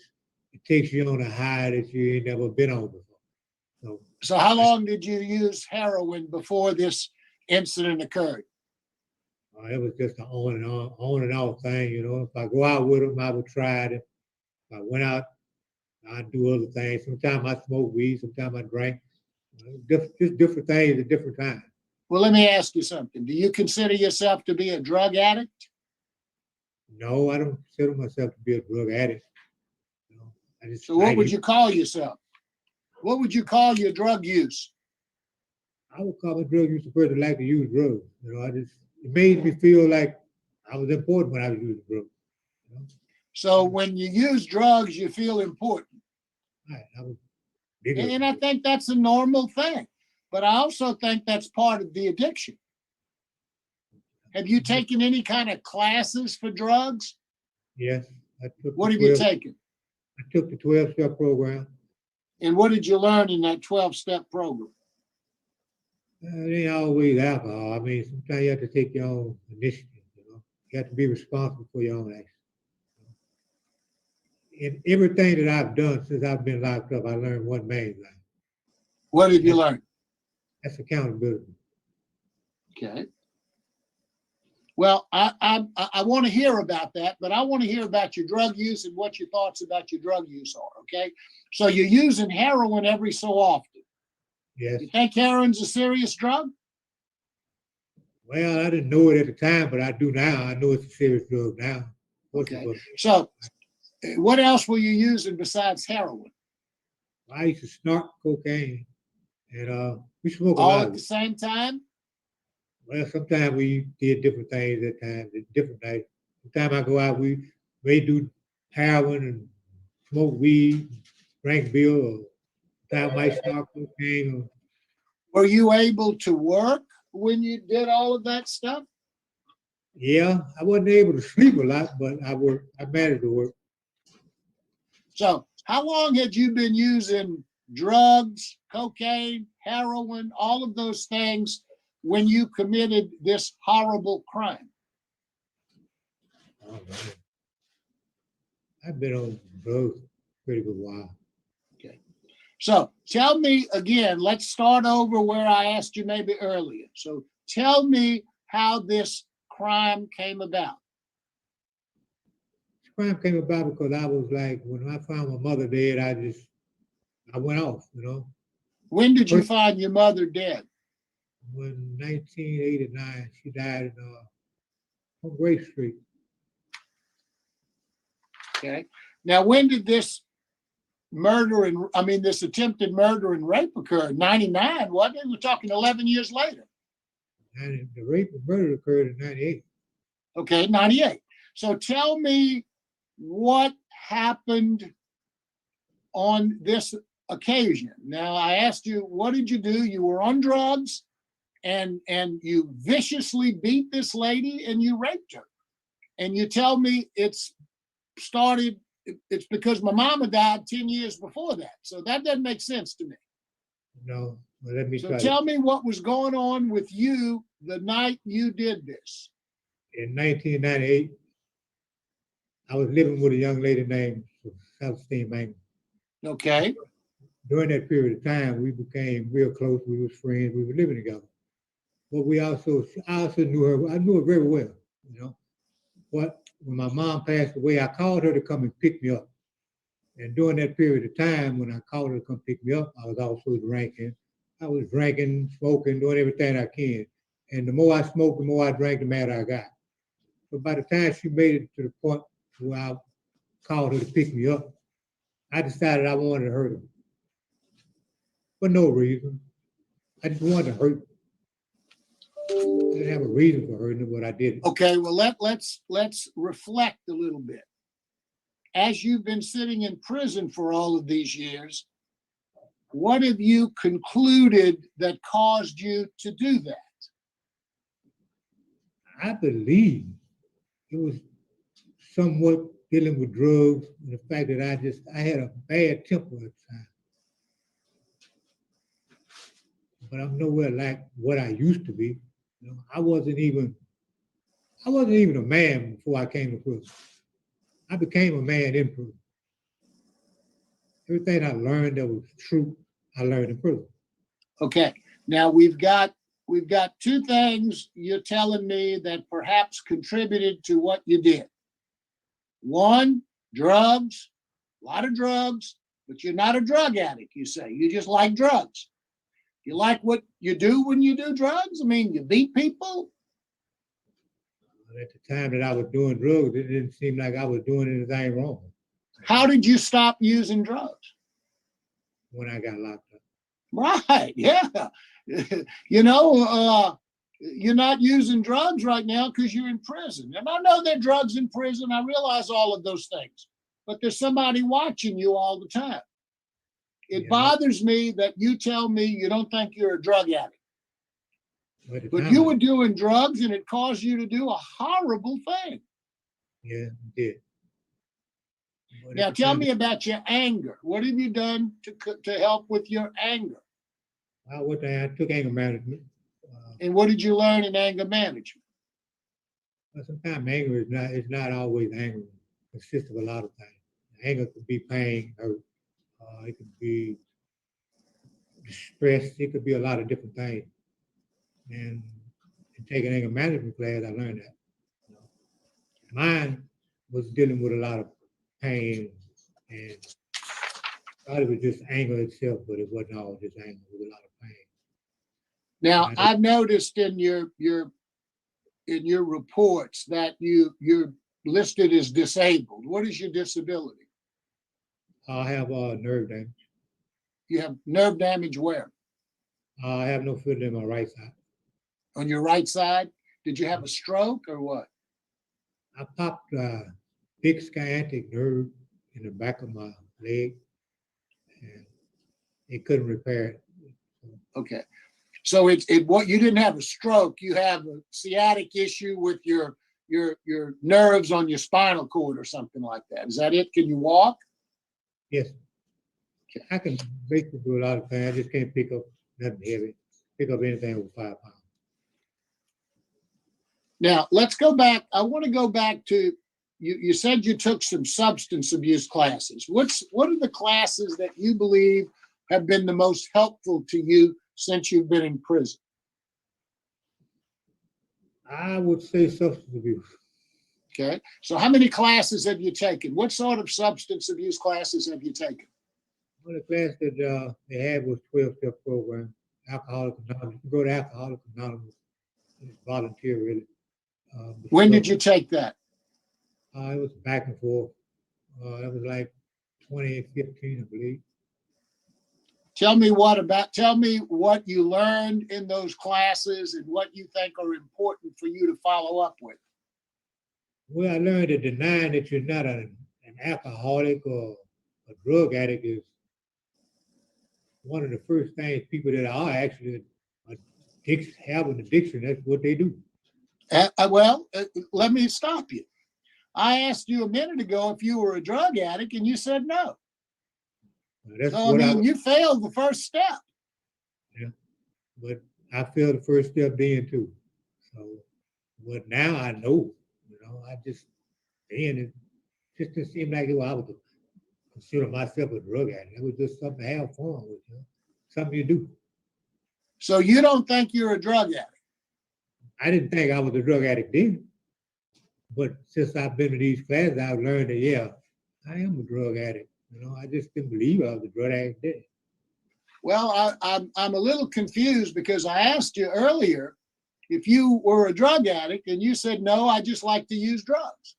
takes you on a high that you ain't never been on before. So how long did you use heroin before this incident occurred? It was just an on and off thing, you know. If I go out with them, I would try it. If I went out, I'd do other things. Sometimes I smoke weed, sometimes I drank. Just different things at different times. Well, let me ask you something. Do you consider yourself to be a drug addict? No, I don't consider myself to be a drug addict. You know, So what would you call yourself? What would you call your drug use? I would call my drug use a person that like to use drugs. You know, it made me feel like I was important when I was using drugs. You know? So when you use drugs, you feel important. Right, And I think that's a normal thing. But I also think that's part of the addiction. Have you taken any kind of classes for drugs? Yes. What have you taken? I took the 12-step program. And what did you learn in that 12-step program? It ain't always alcohol. I mean, sometimes you have to take your own initiative, you know. You have to be responsible for your own actions. In everything that I've done since I've been locked up, I learned one main thing. What did you learn? That's accountability. Okay. Well, I want to hear about that, but I want to hear about your drug use and what your thoughts about your drug use are, okay? So you're using heroin every so often. Yes. You think heroin's a serious drug? Well, I didn't know it at the time, but I do now. I know it's a serious drug now. Okay. So what else were you using besides heroin? I used to snort cocaine, and we smoke a All lot. at the same time? Well, sometimes we did different things at times, at different nights. Sometimes I go out, we may do heroin and smoke weed, drink beer, or sometimes I might snort cocaine. Were you able to work when you did all of that stuff? Yeah, I wasn't able to sleep a lot, but I managed to work. So how long had you been using drugs, cocaine, heroin, all of those things when you committed this horrible crime? Oh, man. I've been on drugs a pretty good while. Okay. So tell me again, let's start over where I asked you maybe earlier. So tell me how this crime came about. This crime came about because I was like, when I found my mother dead, I went off, you know. When did you find your mother dead? When 1989, she died on Grace Street. Okay. Now, when did this this attempted murder and rape occur? 99, wasn't it? We're talking 11 years later. And the rape and murder occurred in 98. Okay, 98. So tell me what happened on this occasion. Now, I asked you, what did you do? You were on drugs and you viciously beat this lady and you raped her. And you tell me it's because my mama died 10 years before that. So that doesn't make sense to me. No, well, let me So tell you. tell me what was going on with you the night you did this. In 1998, I was living with a young lady named Self-Esteem Mangle. Okay. During that period of time, we became real close. We were friends. We were living together. But I also knew her. I knew her very well, you know. But when my mom passed away, I called her to come and pick me up. And during that period of time, when I called her to come pick me up, I was also drinking. I was drinking, smoking, doing everything I can. And the more I smoked, the more I drank, the madder I got. But by the time she made it to the point where I called her to pick me up, I decided I wanted to hurt her. For no reason. I just wanted to hurt her. I didn't have a reason for hurting her, but I did. Okay, well, let's reflect a little bit. As you've been sitting in prison for all of these years, what have you concluded that caused you to do that? I believe it was somewhat dealing with drugs and the fact that I had a bad temper at the time. But I'm nowhere like what I used to be. You know, I wasn't even a man before I came to prison. I became a man in prison. Everything I learned that was true, I learned in prison. Okay, now we've got two things you're telling me that perhaps contributed to what you did. One, drugs, a lot of drugs, but you're not a drug addict, you say. You just like drugs. You like what you do when you do drugs? I mean, you beat people? At the time that I was doing drugs, it didn't seem like I was doing anything wrong How did you stop using drugs? when I got locked up. Right, yeah. You know, you're not using drugs right now because you're in prison. And I know there are drugs in prison. I realize all of those things. But there's somebody watching you all the time. It Yeah. bothers me that you tell me you don't think you're a drug addict. At the But time, you were doing drugs and it caused you to do a horrible thing. yeah, it did. But at Now the tell time, me about your anger. What have you done to help with your anger? I took anger management. And what did you learn in anger management? But sometimes anger is not always anger. It consists of a lot of things. Anger could be pain, hurt. It could be stress. It could be a lot of different things. And in taking anger management class, I learned that. You know. Mine was dealing with a lot of pain, and I thought it was just anger itself, but it wasn't all just anger. It was a lot of pain. Now Right. I've noticed in your reports that you're listed as disabled. What is your disability? I have nerve damage. You have nerve damage where? I have no feeling in my right side. On your right side? Did you have a stroke or what? I popped a big sciatic nerve in the back of my leg, and it couldn't repair it. Okay. So what you didn't have a stroke, you have a sciatic issue with your nerves on your spinal cord or something like that. Is that it? Can you walk? Yes, I can basically do a lot of things. I just can't pick up nothing heavy, pick up anything over 5 pounds. Now let's go back. I want to go back to you said you took some substance abuse classes. What are the classes that you believe have been the most helpful to you since you've been in prison? I would say substance abuse. Okay. So how many classes have you taken? What sort of substance abuse classes have you taken? Well, the class that they had was 12-step program, Alcoholics Anonymous. You go to Alcoholics Anonymous, it's volunteer really. When did you take that? It was back and forth. It was like 2015, I believe. Tell me what you learned in those classes and what you think are important for you to follow up with. Well, I learned that denying that you're not an alcoholic or a drug addict is one of the first things people that are actually have an addiction. That's what they do. Let me stop you. I asked you a minute ago if you were a drug addict, and you said no. That's So, you failed the first step. Yeah, but I failed the first step then too. So, but now I know, I just, then it just didn't seem like I would consider myself a drug addict. It was just something to have fun with, something you do. So you don't think you're a drug addict? I didn't think I was a drug addict then, But since I've been to these classes, I've learned that, yeah, I am a drug addict. You know, I just didn't believe I was a drug addict then. Well, I'm a little confused because I asked you earlier if you were a drug addict and you said, no, I just like to use drugs.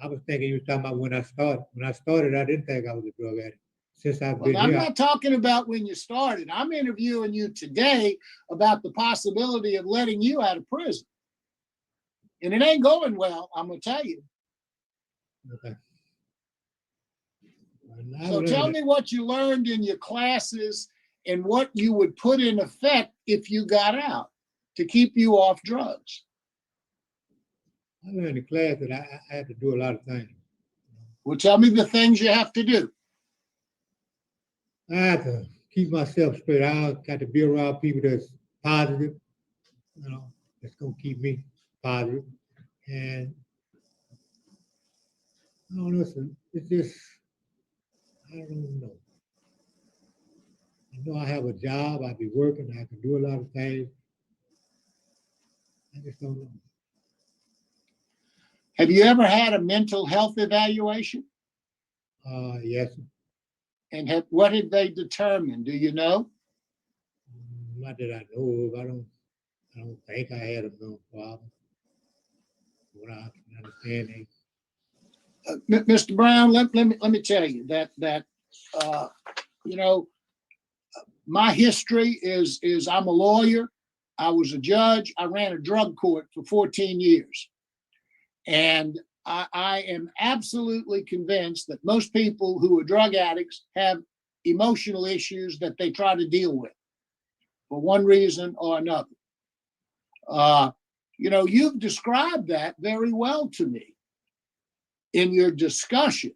I was thinking you were talking about when I started. When I started, I didn't think I was a drug addict. Since I've Well, been I'm here, not talking about when you started. I'm interviewing you today about the possibility of letting you out of prison. And it ain't going well, I'm gonna tell you. okay. And I So learned tell it. me what you learned in your classes and what you would put in effect if you got out to keep you off drugs. I learned in class that I had to do a lot of things. Well, tell me the things you have to do. I had to keep myself straight. I got to be around people that's positive, you know, that's gonna keep me positive. And I don't know, it's just, I don't know. I know I have a job, I be working, I can do a lot of things. I just don't know. Have you ever had a mental health evaluation? Yes, And what did they determine? Do you know? not that I know of. I don't think I had a mental problem. What I can understand is, Mr. Brown, let me tell you that you know, my history is I'm a lawyer. I was a judge. I ran a drug court for 14 years. And I am absolutely convinced that most people who are drug addicts have emotional issues that they try to deal with for one reason or another. You know, you've described that very well to me in your discussion.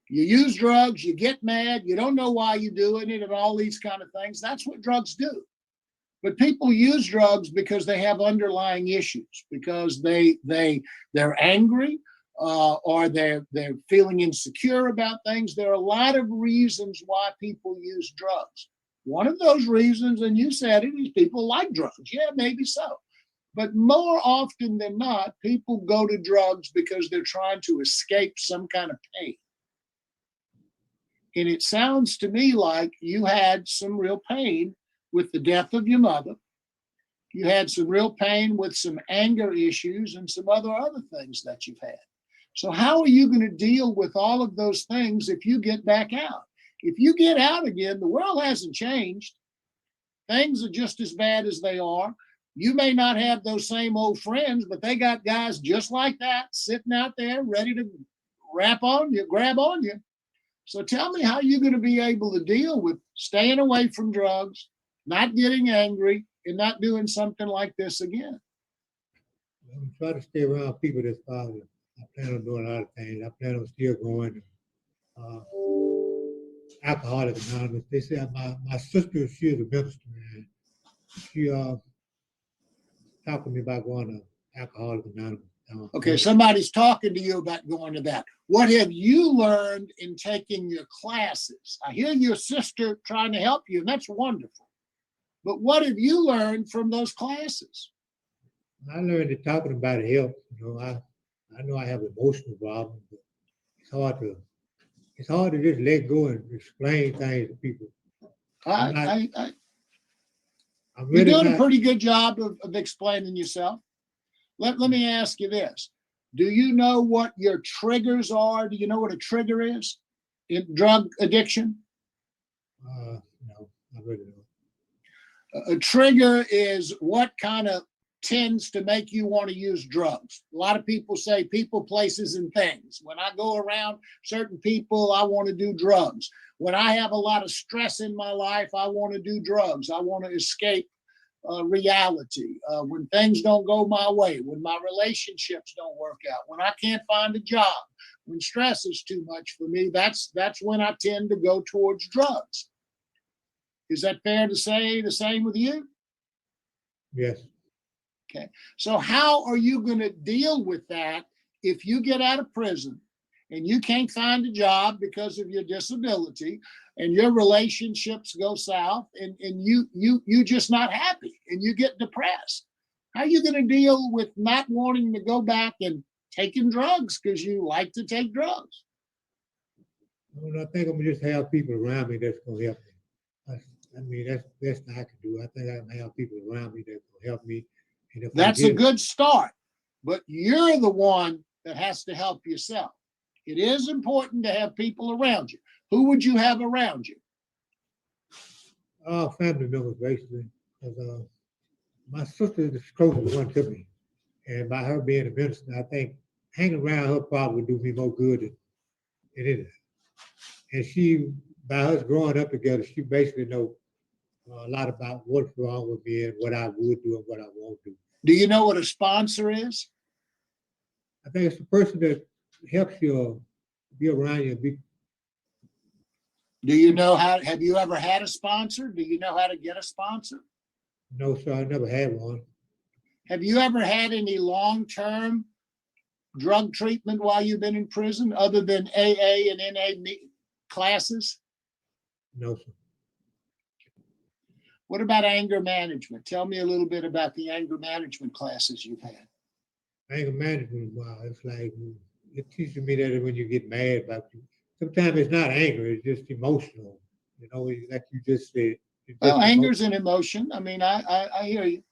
You use drugs, you get mad, you don't know why you're doing it, and all these kind of things. That's what drugs do. But people use drugs because they have underlying issues, because they're angry, or they're feeling insecure about things. There are a lot of reasons why people use drugs. One of those reasons, and you said it, is people like drugs. Yeah, maybe so. But more often than not, people go to drugs because they're trying to escape some kind of pain. And it sounds to me like you had some real pain with the death of your mother. You had some real pain with some anger issues and some other things that you've had. So how are you going to deal with all of those things if you get back out? If you get out again, the world hasn't changed. Things are just as bad as they are. You may not have those same old friends, but they got guys just like that sitting out there ready to grab on you. So tell me how you're going to be able to deal with staying away from drugs, not getting angry, and not doing something like this again. I'm trying to stay around people that's positive. I plan on doing a lot of things. I plan on still going. Alcoholics Anonymous. They said my sister, she is a minister, and she talked to me about going to Alcoholics Anonymous. Okay, somebody's talking to you about going to that. What have you learned in taking your classes? I hear your sister trying to help you, and that's wonderful. But what have you learned from those classes? I learned that talking about it helps. You know, I know I have emotional problems, but it's hard to just let go and explain things to people. You're Really doing a not, pretty good job of explaining yourself. Let me ask you this. Do you know what your triggers are? Do you know what a trigger is in drug addiction? no, I really don't. A trigger is what kind of tends to make you want to use drugs. A lot of people say people, places, and things. When I go around certain people, I want to do drugs. When I have a lot of stress in my life, I want to do drugs. I want to escape reality. When things don't go my way, when my relationships don't work out, when I can't find a job, when stress is too much for me, that's when I tend to go towards drugs. Is that fair to say the same with you? Yes. Okay. So how are you going to deal with that if you get out of prison and you can't find a job because of your disability and your relationships go south and you just not happy and you get depressed? How are you going to deal with not wanting to go back and taking drugs because you like to take drugs. I think I'm gonna just have people around me that's gonna help me. I mean, that's the best I can do. I think I can have people around me that will help me. And if I That's a give- good start, but you're the one that has to help yourself. It is important to have people around you. Who would you have around you? Family members, basically. 'Cause, my sister is the closest one to me. And by her being a minister, I think hanging around her probably would do me more good than anything. And she, by us growing up together, she basically knows a lot about what's wrong with me and what I would do and what I won't do. Do you know what a sponsor is? I think it's the person that helps you be around you and be. Do you know have you ever had a sponsor? Do you know how to get a sponsor? No, sir, I never had one. Have you ever had any long-term drug treatment while you've been in prison other than AA and NA classes? No, sir. What about anger management? Tell me a little bit about the anger management classes you've had. Anger management, wow, it's like it teaches me that when you get mad about you, sometimes it's not anger, it's just emotional. You know, like you just said. Well, anger's an emotion. I mean, I hear you.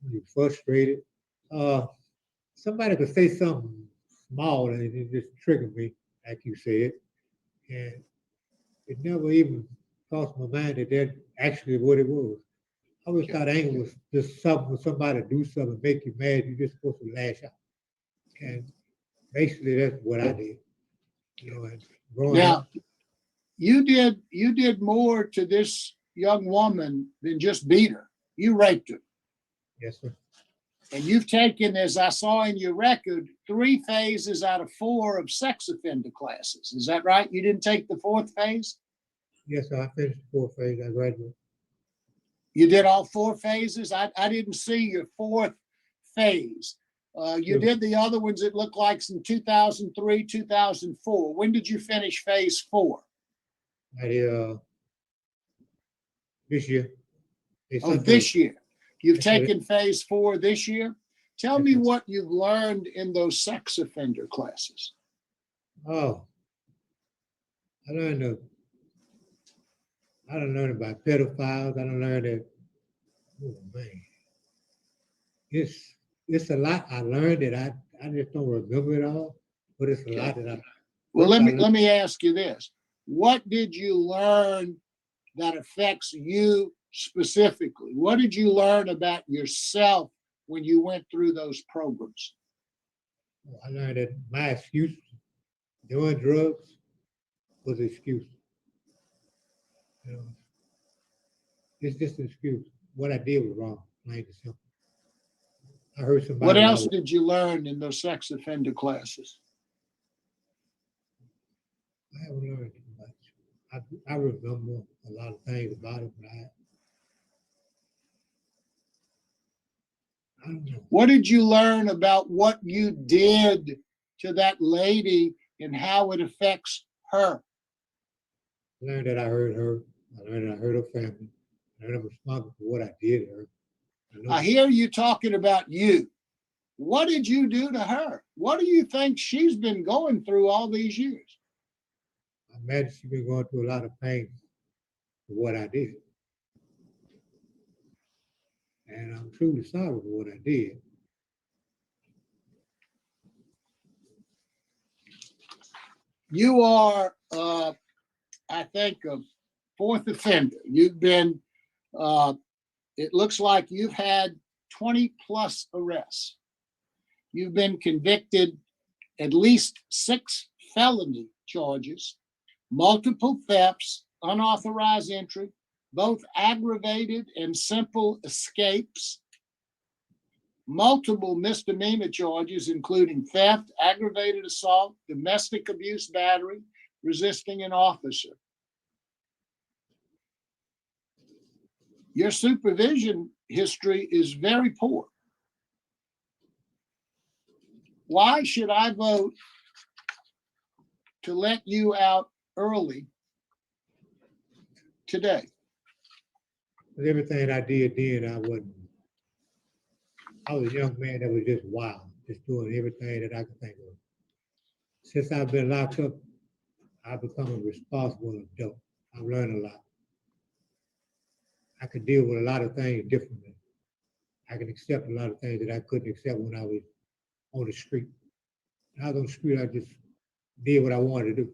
You're frustrated. Somebody could say something small and it just triggered me, like you said. And it never even crossed my mind that that's actually what it was. I always thought anger was just something when somebody do something, make you mad, you're just supposed to lash out. And basically that's what I did. You know, and growing Now, up, you did more to this young woman than just beat her. You raped her. yes, sir. And you've taken, as I saw in your record, 3 phases out of 4 of sex offender classes. Is that right? You didn't take the 4th phase? Yes, sir. I finished the 4th phase. I graduated. You did all 4 phases? I didn't see your 4th phase. You did the other ones, it looked like in 2003, 2004. When did you finish phase 4? This year. Oh, this year. You've Yes, sir. taken phase 4 this year? Tell Yes, me sir. what you've learned in those sex offender classes. Oh, I learned about pedophiles. I don't learn that. Oh man, it's a lot I learned that I just don't remember it all. But it's a lot that I. Well, First, let me ask you this. What did you learn that affects you specifically? What did you learn about yourself when you went through those programs? I learned that my excuse doing drugs was an excuse. You know, it's just an excuse. What I did was wrong, plain and simple. I heard somebody. What else did you learn in those sex offender classes? I haven't learned much. I remember a lot of things about it, but I don't know. What did you learn about what you did to that lady and how it affects her? I learned that I hurt her. I learned that I hurt her family. I learned I'm responsible for what I did to her. I hear you talking about you. What did you do to her? What do you think she's been going through all these years? I imagine she's been going through a lot of pain for what I did. And I'm truly sorry for what I did. You are, I think, a 4th offender. You've been, it looks like you've had 20 plus arrests. You've been convicted at least 6 felony charges, multiple thefts, unauthorized entry, both aggravated and simple escapes, multiple misdemeanor charges, including theft, aggravated assault, domestic abuse battery, resisting an officer. Your supervision history is very poor. Why should I vote to let you out early today? With everything I did then, I was a young man that was just wild. just doing everything that I can think of. Since I've been locked up, I've become a responsible adult. I've learned a lot. I can deal with a lot of things differently. I can accept a lot of things that I couldn't accept when I was on the street. When I was on the street, I just did what I wanted to do.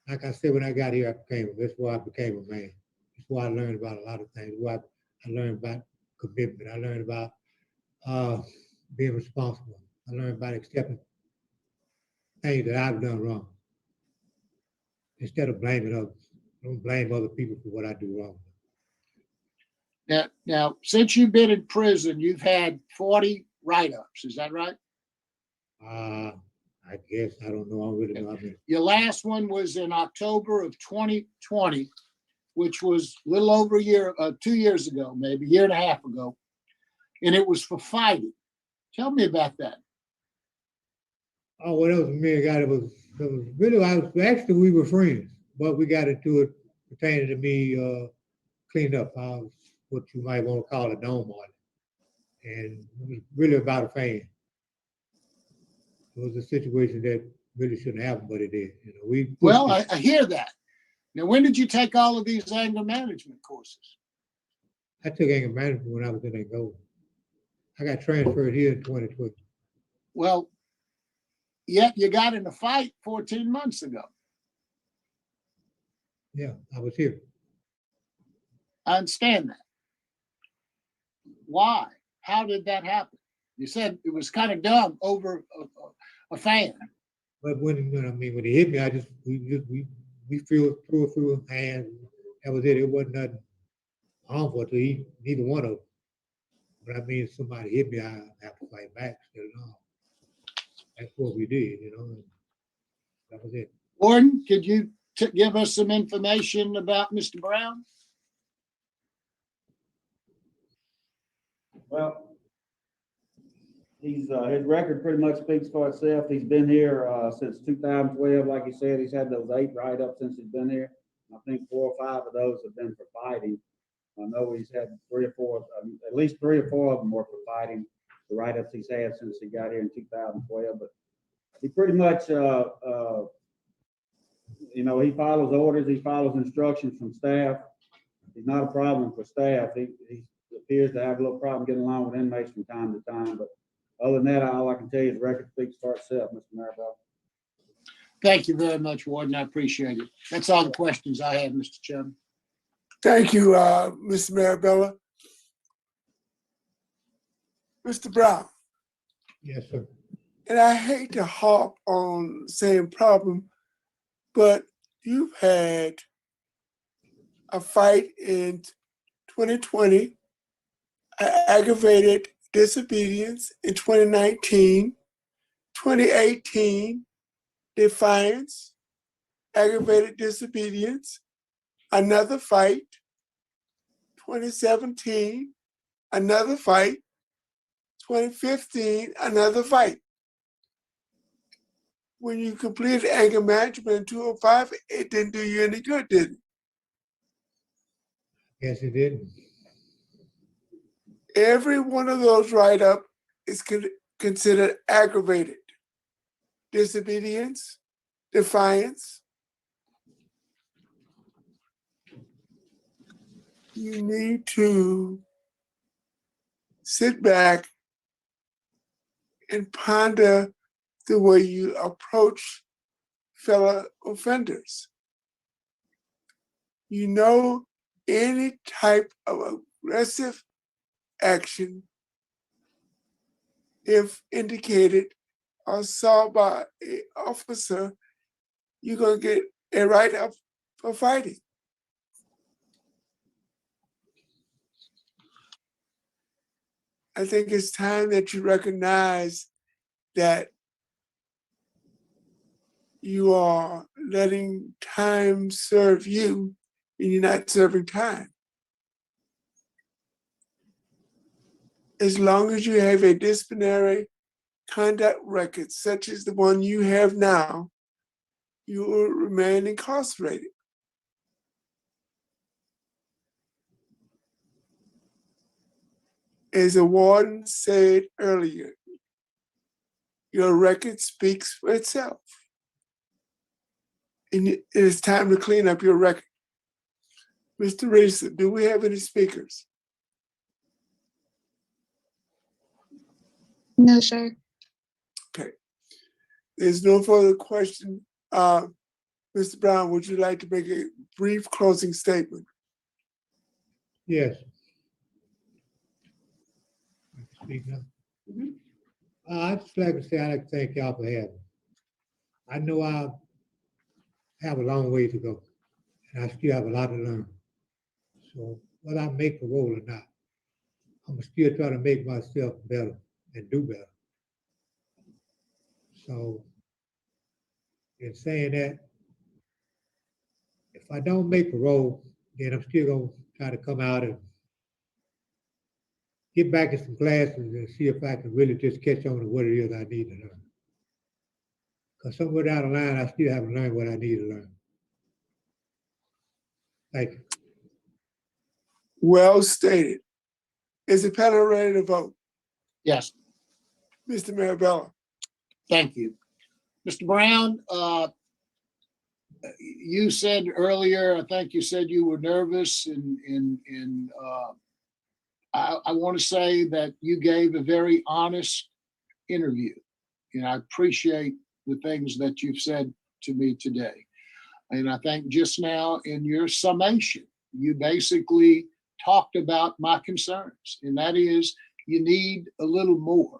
Like I said, when I got here, that's why I became a man. That's why I learned about a lot of things. Why I learned about commitment. I learned about being responsible. I learned about accepting things that I've done wrong. Instead of blaming others. I don't blame other people for what I do wrong. Now, since you've been in prison, you've had 40 write-ups. Is that right? I guess, I don't know. I don't really know. I mean, Your last one was in October of 2020, which was a little over a year, 2 years ago, maybe a year and a half ago. And it was for fighting. Tell me about that. oh, well, that was me and guy that was really, actually, we were friends, but we got into it pertaining to me cleaning up. I was what you might want to call a dome on it. And it was really about a fan. It was a situation that really shouldn't happen, but it did. You know, Well, I hear that. Now, when did you take all of these anger management courses? I took anger management when I was in Angola. I got transferred here in 2020. Well, yet you got in a fight 14 months ago. Yeah, I was here. I understand that. Why? How did that happen? You said it was kind of dumb over a fan. But when he hit me, we threw it through his hands. That was it. It wasn't nothing harmful to neither one of them. But I mean, if somebody hit me, I have to fight back. So, no. That's what we did, you know. And that was it. Gordon, could you give us some information about Mr. Brown? Well, his record pretty much speaks for itself. He's been here since 2012. Like you said, he's had those 8 write-ups since he's been here. I think 4 or 5 of those have been for fighting. I know he's had 3 or 4, at least 3 or 4 of them were for fighting. The write-ups he's had since he got here in 2012. But he pretty much, you know, he follows orders. He follows instructions from staff. He's not a problem for staff. He appears to have a little problem getting along with inmates from time to time. But other than that, all I can tell you is the record speaks for itself, Mr. Maribel. Thank you very much, Warden. I appreciate it. That's all the questions I had, Mr. Chairman. Thank you, Mr. Marabella. Mr. Brown. Yes, sir. And I hate to harp on the same problem, but you've had a fight in 2020, aggravated disobedience in 2019, 2018, defiance, aggravated disobedience, another fight, 2017, another fight, 2015, another fight. When you completed anger management in 2005, it didn't do you any good, did it? Yes, it didn't. Every one of those write-up is considered aggravated. Disobedience, defiance. You need to sit back and ponder the way you approach fellow offenders. You know, any type of aggressive action, if indicated or saw by an officer, you're going to get a write-up for fighting. I think it's time that you recognize that you are letting time serve you and you're not serving time. As long as you have a disciplinary conduct record such as the one you have now, you will remain incarcerated. As the warden said earlier, Your record speaks for itself. And it is time to clean up your record. Mr. Racer, do we have any speakers? No, sir. Okay. There's no further question. Mr. Brown, would you like to make a brief closing statement? Yes. Speak now. I'd just like to say, I'd like to thank y'all for having me. I know I have a long way to go, and I still have a lot to learn. So whether I make the role or not, I'm still trying to make myself better and do better. So in saying that, if I don't make the role, then I'm still gonna try to come out and get back in some classes and see if I can really just catch on to what it is I need to learn. Because somewhere down the line, I still haven't learned what I need to learn. Thank you. Well stated. Is the panel ready to vote? Yes, Mr. Marabella? thank you. Mr. Brown, you said earlier, I think you said you were nervous I want to say that you gave a very honest interview. And I appreciate the things that you've said to me today. And I think just now in your summation, you basically talked about my concerns, and that is you need a little more.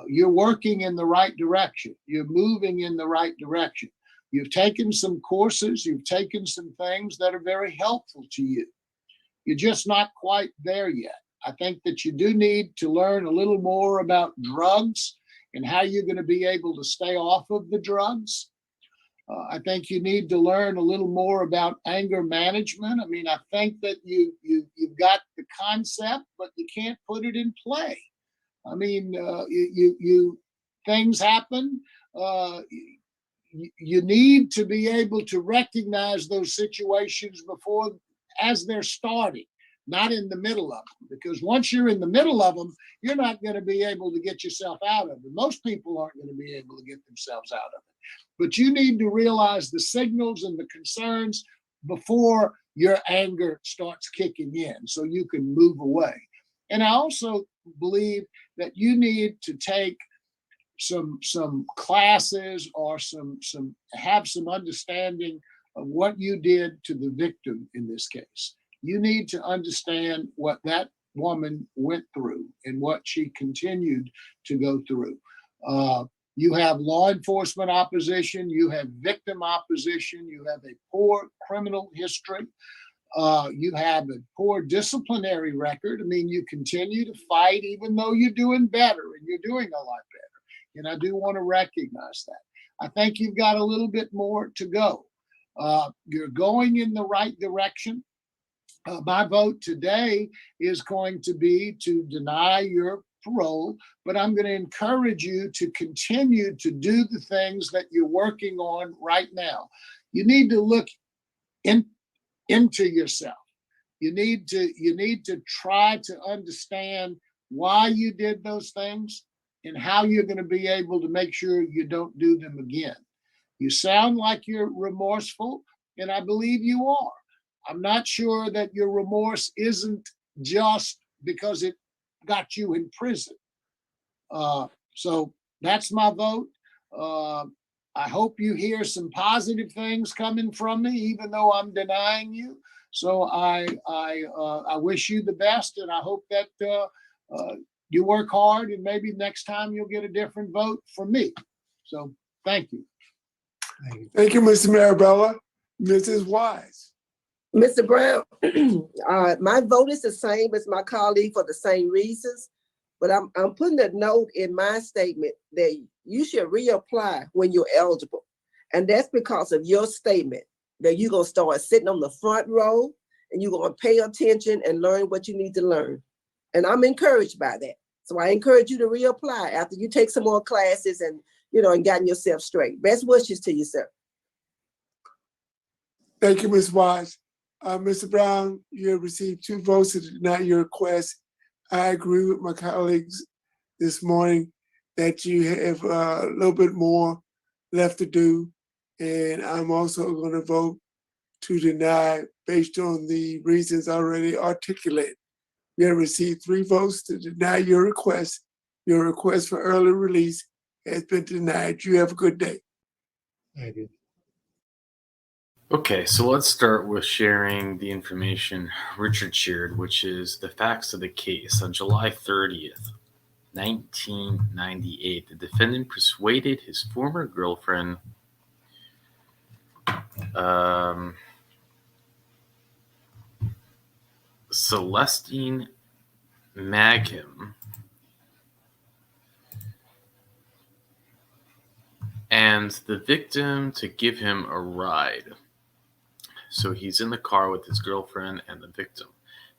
You're working in the right direction. You're moving in the right direction. You've taken some courses, you've taken some things that are very helpful to you. You're just not quite there yet. I think that you do need to learn a little more about drugs and how you're going to be able to stay off of the drugs. I think you need to learn a little more about anger management. I mean, I think that you've got the concept, but you can't put it in play. I mean, things happen. You need to be able to recognize those situations before, as they're starting, not in the middle of them. Because once you're in the middle of them, you're not going to be able to get yourself out of it. Most people aren't going to be able to get themselves out of it. But you need to realize the signals and the concerns before your anger starts kicking in, so you can move away. And I also believe that you need to take some classes or have some understanding of what you did to the victim in this case. You need to understand what that woman went through and what she continued to go through. You have law enforcement opposition, you have victim opposition, you have a poor criminal history, you have a poor disciplinary record. I mean, you continue to fight even though you're doing better, and you're doing a lot better. And I do want to recognize that. I think you've got a little bit more to go. You're going in the right direction. My vote today is going to be to deny your parole, but I'm going to encourage you to continue to do the things that you're working on right now. You need to look into yourself. You need to try to understand why you did those things and how you're going to be able to make sure you don't do them again. You sound like you're remorseful, and I believe you are. I'm not sure that your remorse isn't just because it got you in prison. So that's my vote. I hope you hear some positive things coming from me, even though I'm denying you. So I wish you the best, and I hope that you work hard, and maybe next time you'll get a different vote from me. So thank you. Thank you, Mr. Marabella. Mrs. Wise. Mr. Brown, my vote is the same as my colleague for the same reasons, but I'm putting a note in my statement that you should reapply when you're eligible. And that's because of your statement that you're going to start sitting on the front row and you're going to pay attention and learn what you need to learn. And I'm encouraged by that. So I encourage you to reapply after you take some more classes and, and gotten yourself straight. Best wishes to you, sir. Thank you, Ms. Wise. Mr. Brown, you have received 2 votes to deny your request. I agree with my colleagues this morning that you have a little bit more left to do. And I'm also going to vote to deny based on the reasons already articulated. You have received 3 votes to deny your request. Your request for early release has been denied. You have a good day. Thank you. Okay, so let's start with sharing the information Richard shared, which is the facts of the case. On July 30th, 1998, the defendant persuaded his former girlfriend, Celestine Magham, and the victim to give him a ride. So he's in the car with his girlfriend and the victim.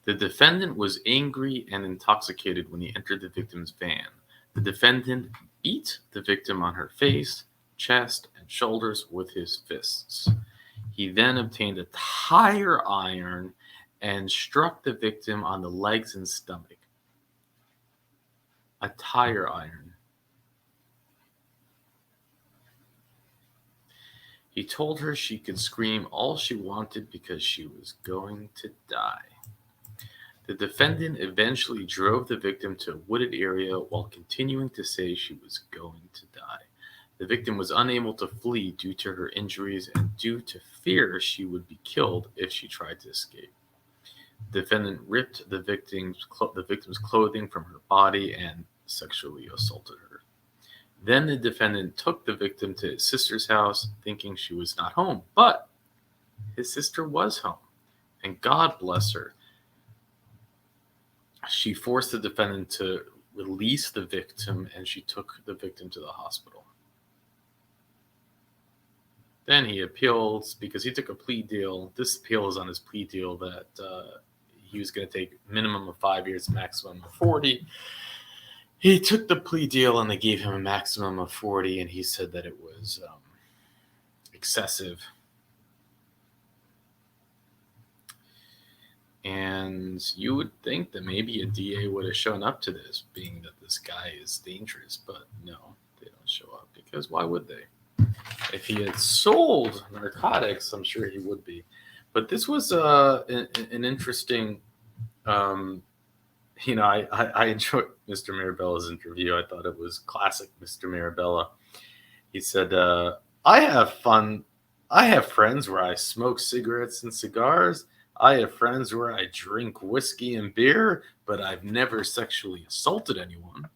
The defendant was angry and intoxicated when he entered the victim's van. The defendant beat the victim on her face, chest, and shoulders with his fists. He then obtained a tire iron and struck the victim on the legs and stomach. A tire iron. He told her she could scream all she wanted because she was going to die. The defendant eventually drove the victim to a wooded area while continuing to say she was going to die. The victim was unable to flee due to her injuries and due to fear she would be killed if she tried to escape. The defendant ripped the victim's clothing from her body and sexually assaulted her. Then the defendant took the victim to his sister's house, thinking she was not home, but his sister was home, and God bless her. She forced the defendant to release the victim, and she took the victim to the hospital. Then he appealed because he took a plea deal. This appeal is on his plea deal that he was going to take minimum of 5 years, maximum of 40. He took the plea deal and they gave him a maximum of 40, and he said that it was excessive. And you would think that maybe a DA would have shown up to this, being that this guy is dangerous, but no, they don't show up because why would they? If he had sold narcotics, I'm sure he would be. But this was an interesting, I enjoyed Mr. Mirabella's interview. I thought it was classic Mr. Mirabella. He said, I have fun. I have friends where I smoke cigarettes and cigars. I have friends where I drink whiskey and beer, but I've never sexually assaulted anyone,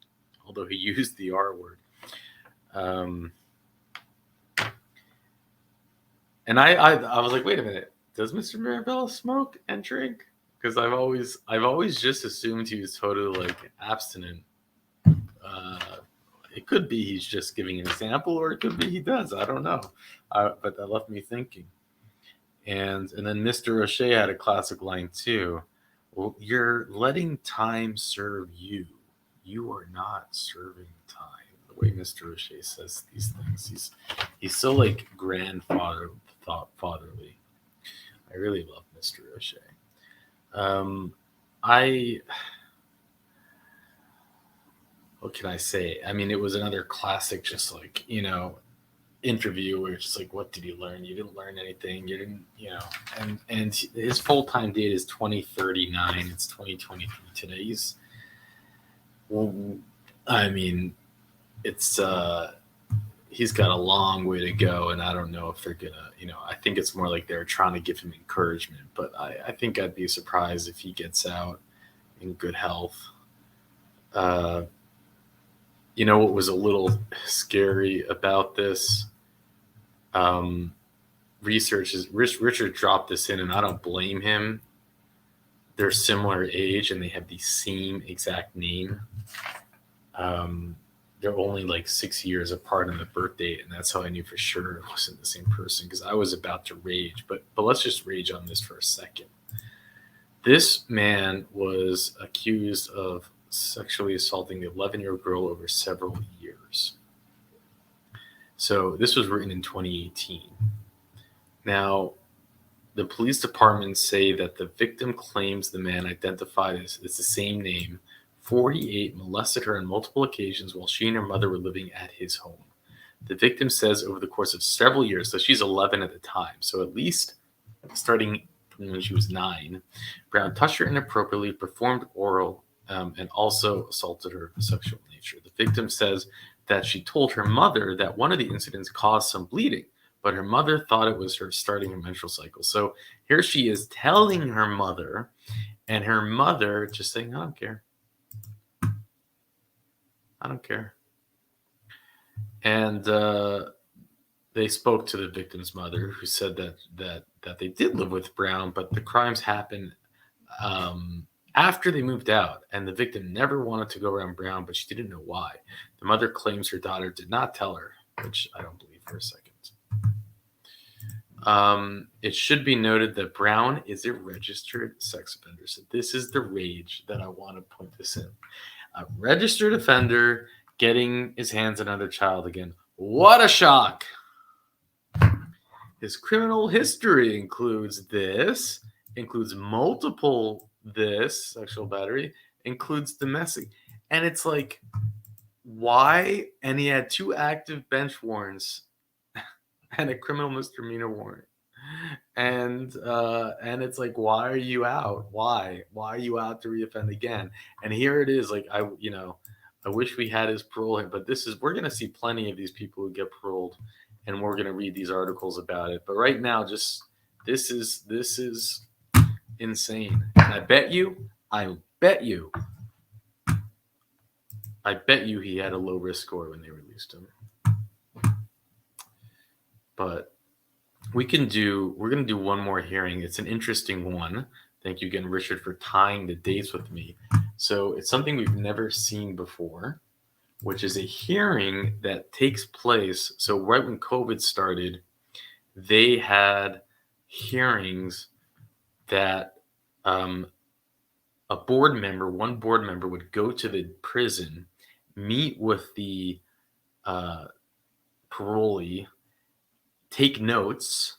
although he used the R word. And I was like, wait a minute, does Mr. Mirabella smoke and drink? Because I've always just assumed he was totally like abstinent. It could be he's just giving an example, or it could be he does. I don't know. But that left me thinking. And then Mr. O'Shea had a classic line too. Well, you're letting time serve you. You are not serving time. The way Mr. O'Shea says these things, he's so like grandfatherly. I really love Mr. O'Shea. What can I say? I mean, it was another classic, just like, interview where it's just like, what did you learn? You didn't learn anything. You didn't, and his full-time date is 2039. It's 2023 today. He's got a long way to go, and I don't know if they're gonna, I think it's more like they're trying to give him encouragement, but I think I'd be surprised if he gets out in good health. What was a little scary about this? Richard dropped this in, and I don't blame him. They're similar age, and they have the same exact name. They're only like 6 years apart on the birth date, and that's how I knew for sure it wasn't the same person, because I was about to rage. But let's just rage on this for a second. This man was accused of sexually assaulting the 11-year-old girl over several years. So this was written in 2018. Now, the police department say that the victim claims the man identified as it's the same name 48, molested her on multiple occasions while she and her mother were living at his home. The victim says over the course of several years, so she's 11 at the time, so at least starting from when she was 9, Brown touched her inappropriately, performed oral, and also assaulted her of sexual nature. The victim says that she told her mother that one of the incidents caused some bleeding, but her mother thought it was her starting her menstrual cycle. So here she is telling her mother, and her mother just saying, I don't care. I don't care. And they spoke to the victim's mother, who said that they did live with Brown, but the crimes happened after they moved out, and the victim never wanted to go around Brown, but she didn't know why. The mother claims her daughter did not tell her, which I don't believe for a second. It should be noted that Brown is a registered sex offender. So this is the rage that I want to point this in. A registered offender getting his hands on another child again. What a shock. His criminal history includes multiple sexual battery, includes domestic. And it's like, why? And he had 2 active bench warrants and a criminal misdemeanor warrant. And it's like, why are you out? Why are you out to reoffend again? And here it is, like, I wish we had his parole, but we're going to see plenty of these people who get paroled, and we're going to read these articles about it. But right now, this is insane. And I bet you he had a low risk score when they released him. But we're going to do one more hearing. It's an interesting one. Thank you again, Richard, for tying the dates with me. So it's something we've never seen before, which is a hearing that takes place. So right when COVID started, they had hearings that one board member would go to the prison, meet with the parolee, take notes,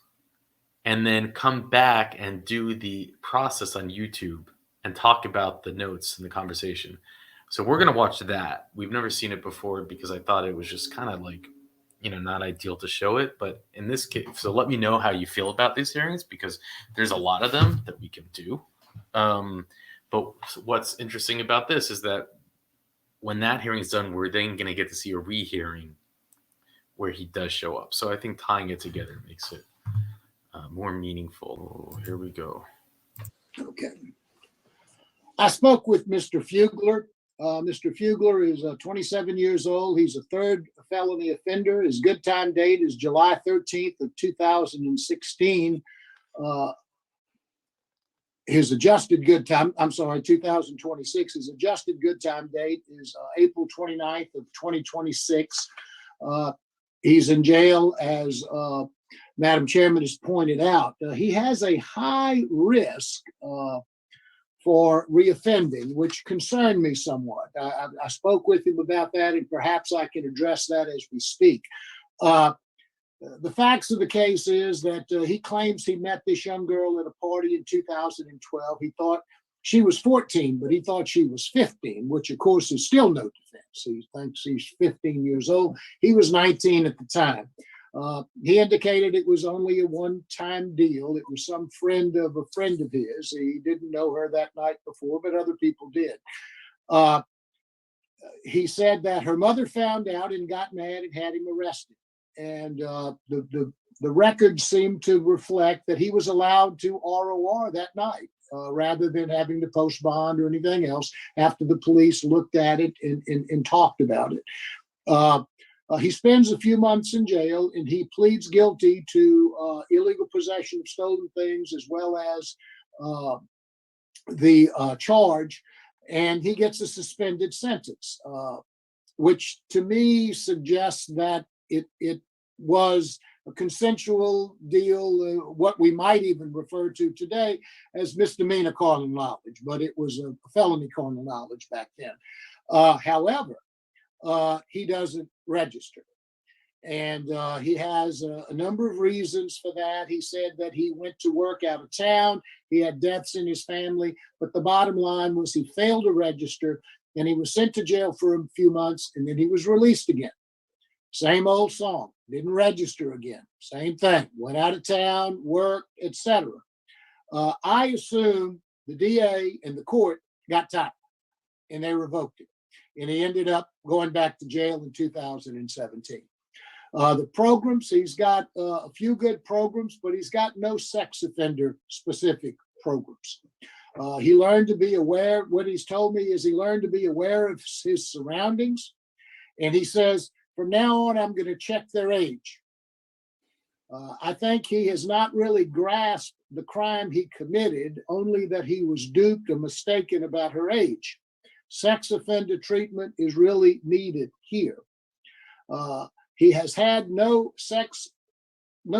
and then come back and do the process on YouTube and talk about the notes and the conversation. So we're going to watch that. We've never seen it before because I thought it was just kind of like, not ideal to show it. But in this case, so let me know how you feel about these hearings, because there's a lot of them that we can do. But what's interesting about this is that when that hearing is done, we're then going to get to see a rehearing where he does show up. So I think tying it together makes it more meaningful. Oh, here we go. Okay. I spoke with Mr. Fugler. Mr. Fugler is 27 years old. He's a 3rd felony offender. His good time date is July 13th of 2016. His adjusted good time, 2026. His adjusted good time date is April 29th of 2026. He's in jail, as Madam Chairman has pointed out. He has a high risk for reoffending, which concerned me somewhat. I spoke with him about that, and perhaps I can address that as we speak. The facts of the case is that he claims he met this young girl at a party in 2012. He thought she was 14, but he thought she was 15, which of course is still no defense. He thinks she's 15 years old. He was 19 at the time. He indicated it was only a one-time deal. It was some friend of a friend of his. He didn't know her that night before, but other people did. He said that her mother found out and got mad and had him arrested. And the records seem to reflect that he was allowed to ROR that night, rather than having to post bond or anything else after the police looked at it and talked about it. He spends a few months in jail, and he pleads guilty to illegal possession of stolen things, as well as the charge, and he gets a suspended sentence, which to me suggests that it was a consensual deal, what we might even refer to today as misdemeanor carnal knowledge, but it was a felony carnal knowledge back then. However, he doesn't register. And he has a number of reasons for that. He said that he went to work out of town. He had deaths in his family. But the bottom line was he failed to register. and he was sent to jail for a few months, and then he was released again. Same old song, didn't register again, same thing, went out of town, worked, etc. I assume the DA and the court got tired and they revoked it. And he ended up going back to jail in 2017. The programs, he's got a few good programs, but he's got no sex offender specific programs. He learned to be aware, what he's told me is he learned to be aware of his surroundings. And he says, from now on, I'm going to check their age. I think he has not really grasped the crime he committed, only that he was duped or mistaken about her age. Sex offender treatment is really needed here. He has had no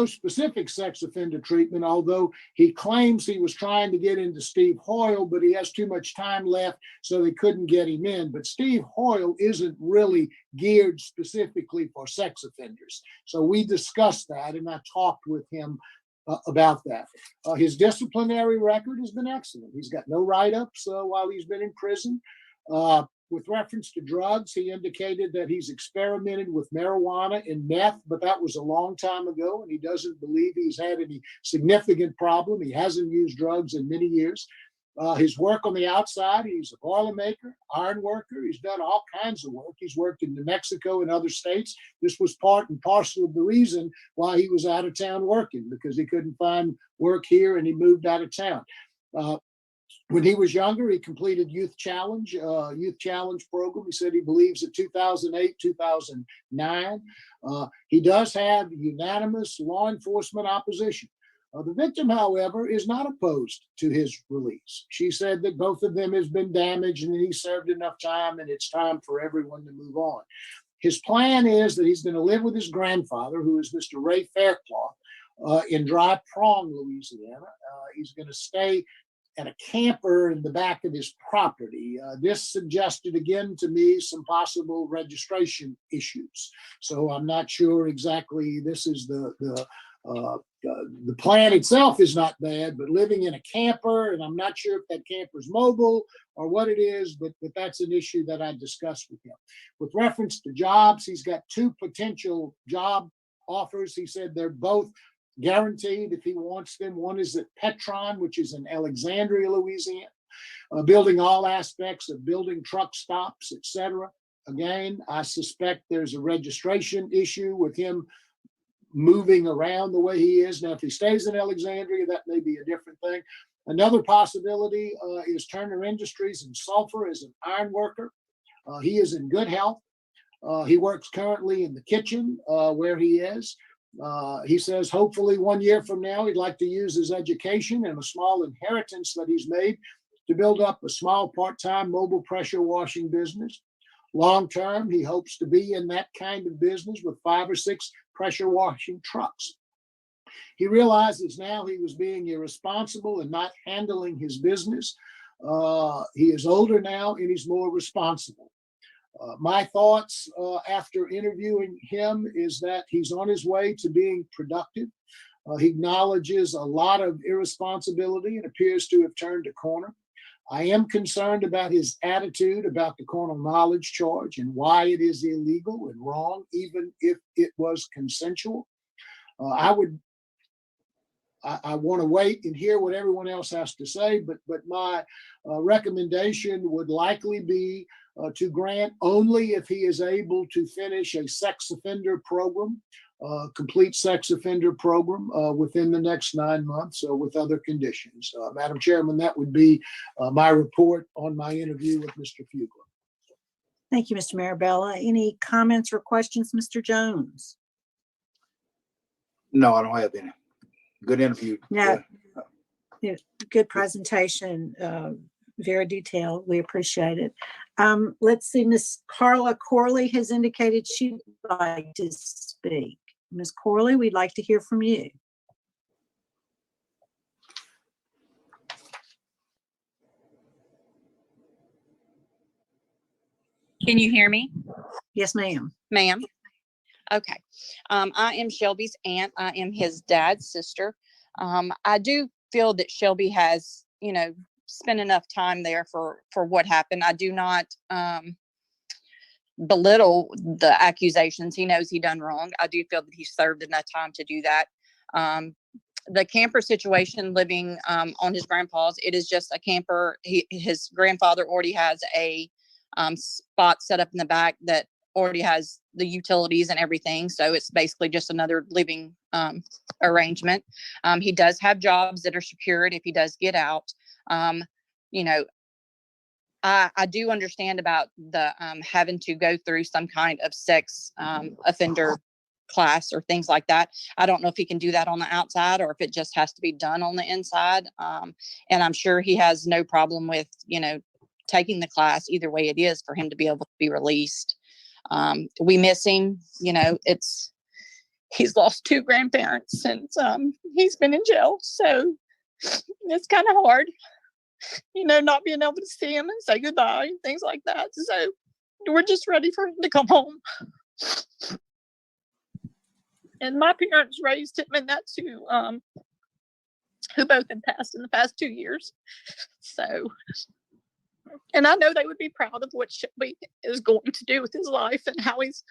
specific sex offender treatment, although he claims he was trying to get into Steve Hoyle, but he has too much time left, so they couldn't get him in. But Steve Hoyle isn't really geared specifically for sex offenders. So we discussed that, and I talked with him about that. His disciplinary record has been excellent. He's got no write-ups while he's been in prison. With reference to drugs, he indicated that he's experimented with marijuana and meth, but that was a long time ago, and he doesn't believe he's had any significant problem. He hasn't used drugs in many years. His work on the outside, he's a boilermaker, iron worker. He's done all kinds of work. He's worked in New Mexico and other states. This was part and parcel of the reason why he was out of town working, because he couldn't find work here and he moved out of town. When he was younger, he completed Youth Challenge program. He said he believes in 2008, 2009. He does have unanimous law enforcement opposition. The victim, however, is not opposed to his release. She said that both of them has been damaged and he served enough time and it's time for everyone to move on. His plan is that he's going to live with his grandfather, who is Mr. Ray Faircloth, in Dry Prong, Louisiana. He's going to stay at a camper in the back of his property. This suggested again to me some possible registration issues. So I'm not sure exactly. This is the plan itself is not bad, but living in a camper, and I'm not sure if that camper is mobile or what it is, but that's an issue that I discussed with him. With reference to jobs, he's got 2 potential job offers. He said they're both guaranteed if he wants them. One is at Petron, which is in Alexandria, Louisiana, building all aspects of building truck stops, etc. Again, I suspect there's a registration issue with him moving around the way he is. Now, if he stays in Alexandria, that may be a different thing. Another possibility is Turner Industries in Sulphur as an iron worker. He is in good health. He works currently in the kitchen where he is. He says hopefully 1 year from now, he'd like to use his education and a small inheritance that he's made to build up a small part-time mobile pressure washing business. Long term, he hopes to be in that kind of business with 5 or 6 pressure washing trucks. He realizes now he was being irresponsible and not handling his business. He is older now and he's more responsible. My thoughts after interviewing him is that he's on his way to being productive. He acknowledges a lot of irresponsibility and appears to have turned a corner. I am concerned about his attitude about the carnal knowledge charge and why it is illegal and wrong, even if it was consensual. I want to wait and hear what everyone else has to say, but my recommendation would likely be to grant only if he is able to finish a sex offender program, complete sex offender program within the next 9 months with other conditions. Madam Chairman, that would be my report on my interview with Mr. Fugler. Thank you, Mr. Marabella. Any comments or questions, Mr. Jones? No, I don't have any. Good interview. No. Yeah, good presentation, very detailed. We appreciate it. Let's see, Miss Carla Corley has indicated she'd like to speak. Ms. Corley, we'd like to hear from you. Can you hear me? Yes, ma'am. Ma'am. Okay. I am Shelby's aunt. I am his dad's sister. I do feel that Shelby has, spent enough time there for what happened. I do not belittle the accusations. He knows he done wrong. I do feel that he served enough time to do that. The camper situation, living on his grandpa's, it is just a camper. His grandfather already has a spot set up in the back that already has the utilities and everything. So it's basically just another living arrangement. He does have jobs that are secured if he does get out. You know, I do understand about the having to go through some kind of sex offender class or things like that. I don't know if he can do that on the outside or if it just has to be done on the inside. And I'm sure he has no problem with, you know, taking the class either way it is for him to be able to be released. We miss him. You know, he's lost 2 grandparents since he's been in jail. So it's kind of hard, you know, not being able to see him and say goodbye and things like that. So we're just ready for him to come home. And my parents raised him, and that's who both had passed in the past 2 years. So, and I know they would be proud of what Shelby is going to do with his life and how he's,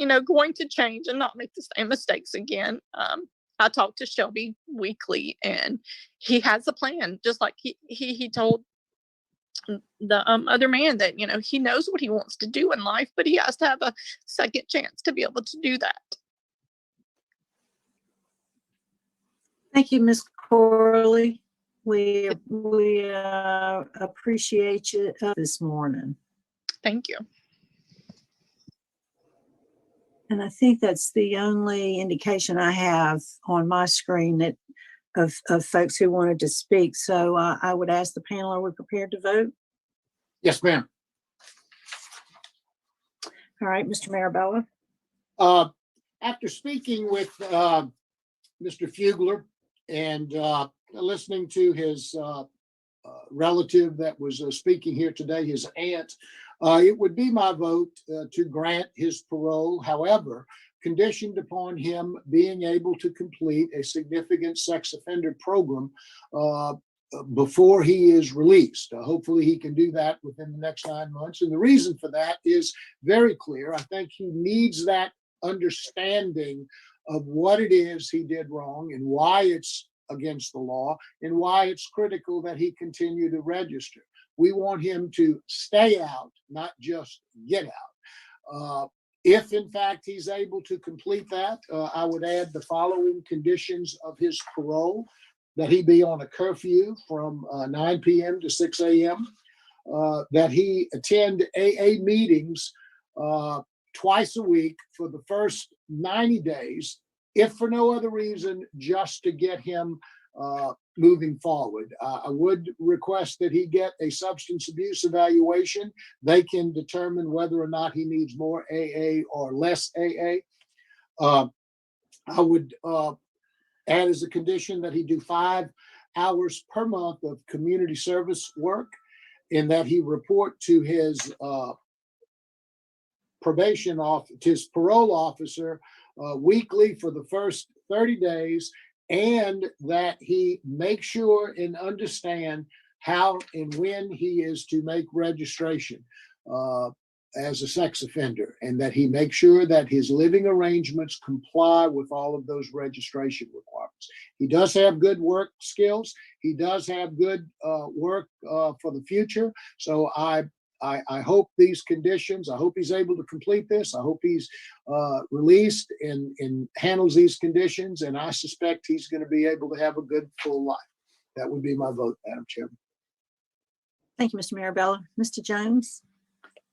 you know, going to change and not make the same mistakes again. I talk to Shelby weekly, and he has a plan, just like he told the other man that, you know, he knows what he wants to do in life, but he has to have a second chance to be able to do that. Thank you, Ms. Corley. We appreciate you this morning. Thank you. And I think that's the only indication I have on my screen that of folks who wanted to speak. So I would ask the panel, are we prepared to vote? Yes, ma'am. All right, Mr. Marabella. After speaking with Mr. Fugler and listening to his relative that was speaking here today, his aunt, it would be my vote to grant his parole. However, conditioned upon him being able to complete a significant sex offender program before he is released. Hopefully he can do that within the next 9 months. And the reason for that is very clear. I think he needs that understanding of what it is he did wrong and why it's against the law and why it's critical that he continue to register. We want him to stay out, not just get out. If in fact he's able to complete that, I would add the following conditions of his parole: that he be on a curfew from 9 p.m. to 6 a.m., that he attend AA meetings twice a week for the first 90 days, if for no other reason, just to get him moving forward. I would request that he get a substance abuse evaluation. They can determine whether or not he needs more AA or less AA. I would add as a condition that he do 5 hours per month of community service work, and that he report to his his parole officer weekly for the first 30 days, and that he make sure and understand how and when he is to make registration as a sex offender, and that he make sure that his living arrangements comply with all of those registration requirements. He does have good work skills. He does have good work for the future. So I hope these conditions, I hope he's able to complete this. I hope he's released and handles these conditions. And I suspect he's going to be able to have a good full life. That would be my vote, Madam Chairman. Thank you, Mr. Marabella. Mr. Jones?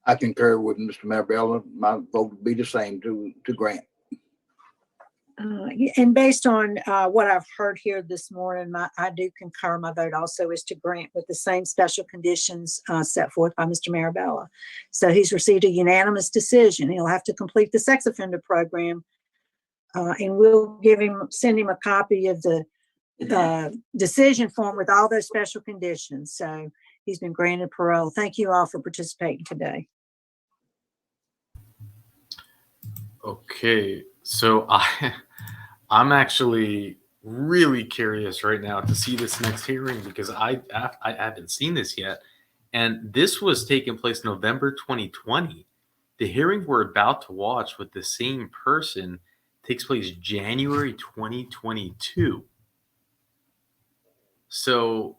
I concur with Mr. Marabella. My vote would be the same to grant. And based on what I've heard here this morning, I do concur. My vote also is to grant with the same special conditions set forth by Mr. Marabella. So he's received a unanimous decision. He'll have to complete the sex offender program, and we'll send him a copy of the decision form with all those special conditions. So he's been granted parole. Thank you all for participating today. Okay, so I'm actually really curious right now to see this next hearing because I haven't seen this yet. And this was taking place November 2020. The hearing we're about to watch with the same person takes place January 2022. So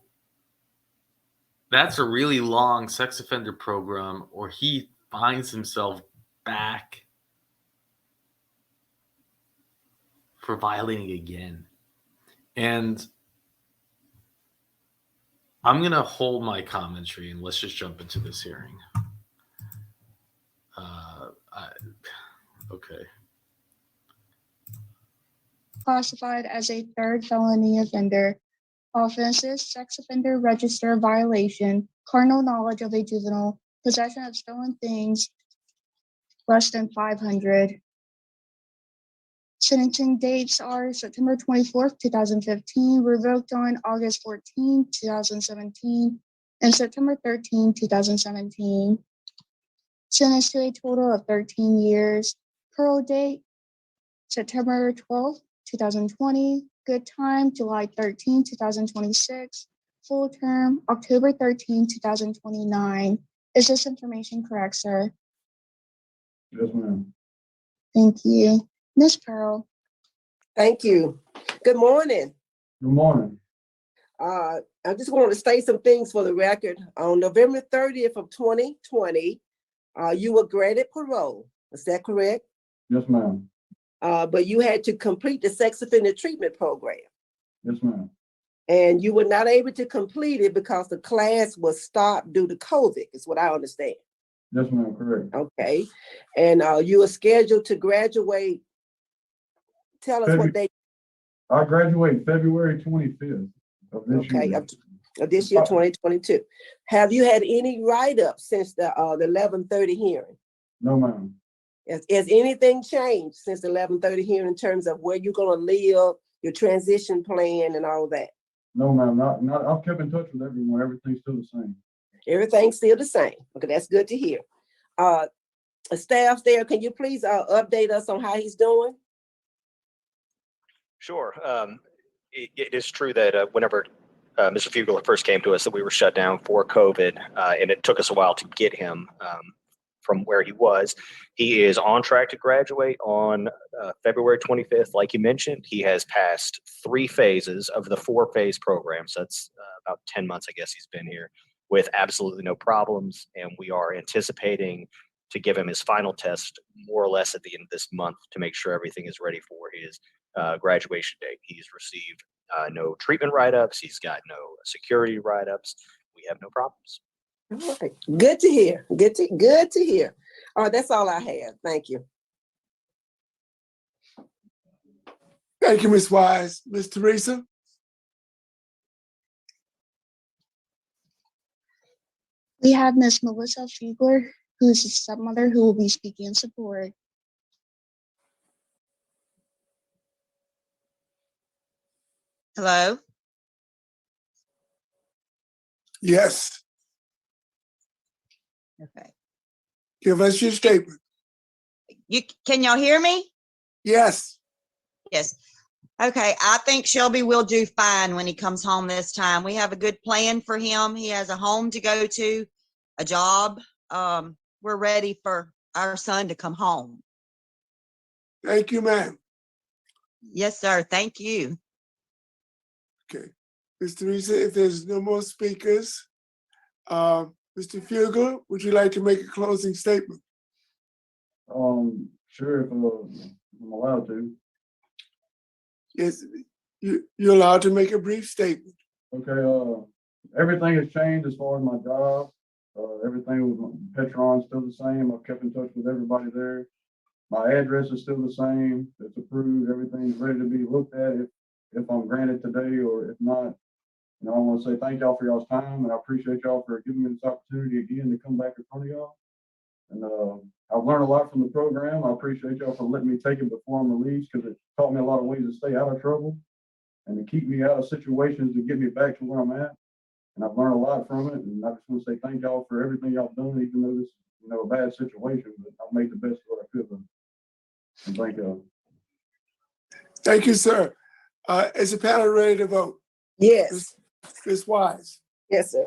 that's a really long sex offender program, or he finds himself back for violating again. And I'm going to hold my commentary and let's just jump into this hearing. Okay. Classified as a third felony offender. Offenses: sex offender register violation, carnal knowledge of a juvenile, possession of stolen things less than 500. Sentencing dates are September 24th, 2015, revoked on August 14, 2017, and September 13, 2017. Sentenced to a total of 13 years. Parole date, September 12th, 2020. Good time, July 13, 2026. Full term, October 13, 2029. Is this information correct, sir? Yes, ma'am. Thank you. Ms. Pearl. Thank you. Good morning. Good morning. I just want to state some things for the record. On November 30th of 2020, you were granted parole. Is that correct? Yes, ma'am. But you had to complete the sex offender treatment program. Yes, ma'am. And you were not able to complete it because the class was stopped due to COVID, is what I understand. Yes, ma'am, correct. Okay. And you were scheduled to graduate. Tell us what day. I graduate February 25th of this year. Of this year, 2022. Have you had any write-ups since the 11:30 hearing? No, ma'am. Has anything changed since the 11:30 hearing in terms of where you're going to live, your transition plan, and all that? No, ma'am. Not. I've kept in touch with everyone. Everything's still the same. Everything's still the same. Okay, that's good to hear. Staff there, can you please update us on how he's doing? Sure. It is true that whenever Mr. Fugler first came to us, that we were shut down for COVID, and it took us a while to get him from where he was. He is on track to graduate on February 25th. Like you mentioned, he has passed 3 phases of the 4-phase program. So that's about 10 months, I guess he's been here with absolutely no problems. And we are anticipating to give him his final test more or less at the end of this month to make sure everything is ready for his graduation date. He's received no treatment write-ups. He's got no security write-ups. We have no problems. All right. Good to hear. Good to hear. All right, that's all I have. Thank you. Thank you, Ms. Wise. Ms. Teresa? We have Ms. Melissa Fugler, who is a stepmother, who will be speaking in support. Hello? Yes. Okay. Give us your statement. Can y'all hear me? Yes. Yes. Okay, I think Shelby will do fine when he comes home this time. We have a good plan for him. He has a home to go to, a job. We're ready for our son to come home. Thank you, ma'am. Yes, sir. Thank you. Okay. Ms. Teresa, if there's no more speakers, Mr. Fugler, would you like to make a closing statement? Sure, if I'm allowed to. Yes, you're allowed to make a brief statement. Okay, everything has changed as far as my job. Everything with Petron's still the same. I've kept in touch with everybody there. My address is still the same. It's approved. Everything's ready to be looked at if I'm granted today, or if not. You know, I want to say thank y'all for y'all's time, and I appreciate y'all for giving me this opportunity again to come back in front of y'all. And I've learned a lot from the program. I appreciate y'all for letting me take it before I'm released, because it taught me a lot of ways to stay out of trouble and to keep me out of situations to get me back to where I'm at. And I've learned a lot from it. And I just want to say thank y'all for everything y'all done, even though this is, you know, a bad situation, but I'll make the best of what I could. And thank y'all. Thank you, sir. Is the panel ready to vote? Yes, Ms. Wise? yes, sir.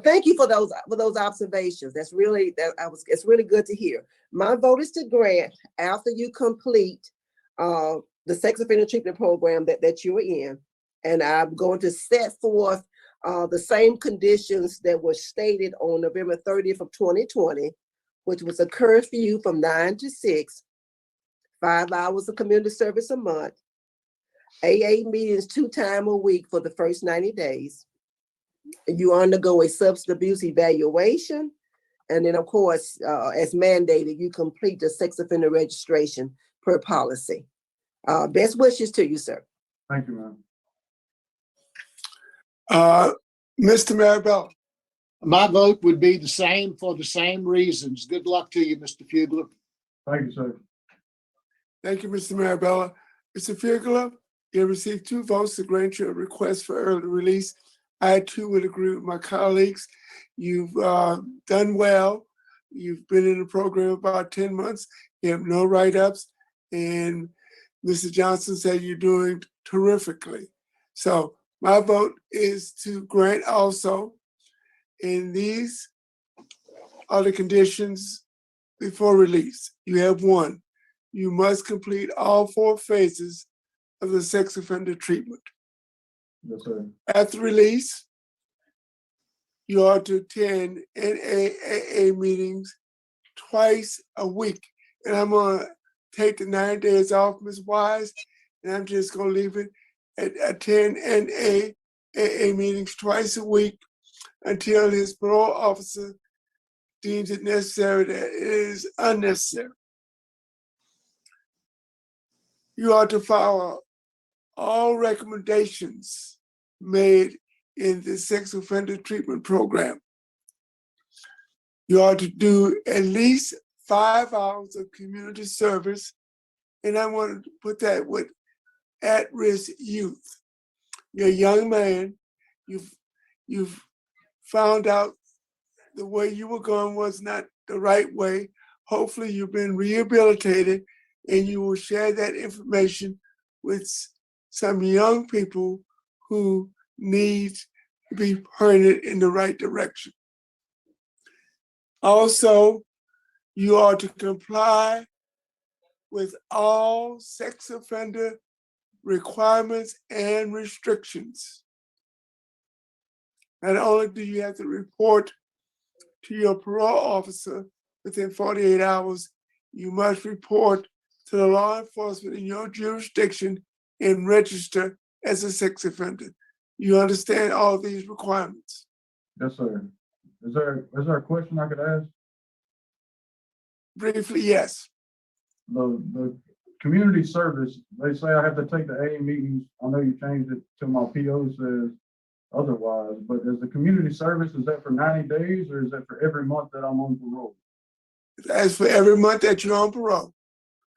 Thank you for those observations. That's really, it's really good to hear. My vote is to grant after you complete the sex offender treatment program that you're in. And I'm going to set forth the same conditions that were stated on November 30th of 2020, which was a curfew from 9 to 6, 5 hours of community service a month, AA meetings 2 times a week for the first 90 days. You undergo a substance abuse evaluation. And then, of course, as mandated, you complete the sex offender registration per policy. Best wishes to you, sir. Thank you, ma'am. Mr. Marabella? My vote would be the same for the same reasons. Good luck to you, Mr. Fugler. Thank you, sir. Thank you, Mr. Marabella. Mr. Fugler, you have received 2 votes to grant your request for early release. I too would agree with my colleagues. You've done well. You've been in the program about 10 months. You have no write-ups. And Mr. Johnson said you're doing terrifically. So my vote is to grant also. And these are the conditions before release. You have 1. You must complete all 4 phases of the sex offender treatment. Yes, sir. After release, you are to attend NAAA meetings twice a week. And I'm gonna take the 9 days off, Ms. Wise, and I'm just gonna leave it at attend NAAA meetings twice a week until his parole officer deems it necessary that it is unnecessary. You are to follow all recommendations made in the sex offender treatment program. You are to do at least 5 hours of community service, and I want to put that with at-risk youth. You're a young man, you've found out the way you were going was not the right way. Hopefully you've been rehabilitated and you will share that information with some young people who need to be pointed in the right direction. Also, you are to comply with all sex offender requirements and restrictions. Not only do you have to report to your parole officer within 48 hours, you must report to the law enforcement in your jurisdiction and register as a sex offender. You understand all these requirements? Yes, sir. Is there a question I could ask? Briefly, yes. The community service, they say I have to take the AA meetings. I know you changed it to my PO says otherwise, but is the community service, is that for 90 days or is that for every month that I'm on parole? That's for every month that you're on parole.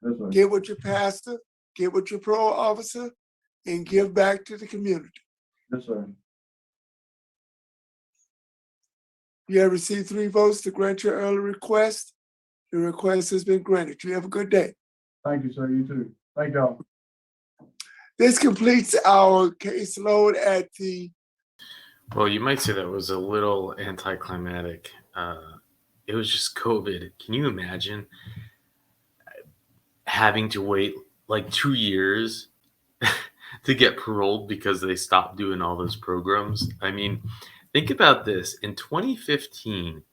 Yes, sir. Get with your pastor, get with your parole officer, and give back to the community. Yes, sir. You have received 3 votes to grant your early request. Your request has been granted. You have a good day. Thank you, sir. You too. Thank y'all. This completes our caseload at the. Well, you might say that was a little anticlimactic. It was just COVID. Can you imagine having to wait like 2 years to get paroled because they stopped doing all those programs? I mean, think about this. In 2015,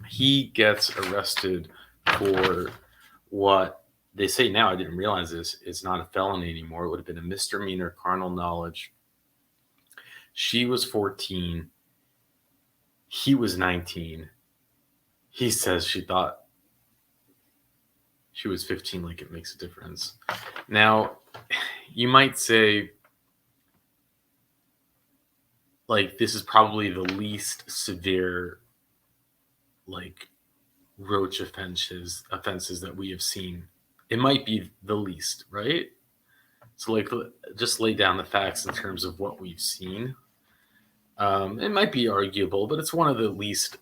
he gets arrested for what they say now, I didn't realize this, it's not a felony anymore. It would have been a misdemeanor, carnal knowledge. She was 14. He was 19. He says she thought she was 15, like it makes a difference. Now, you might say, like, this is probably the least severe, like, roach offenses that we have seen. It might be the least, right? So, like, just lay down the facts in terms of what we've seen. It might be arguable, but it's one of the least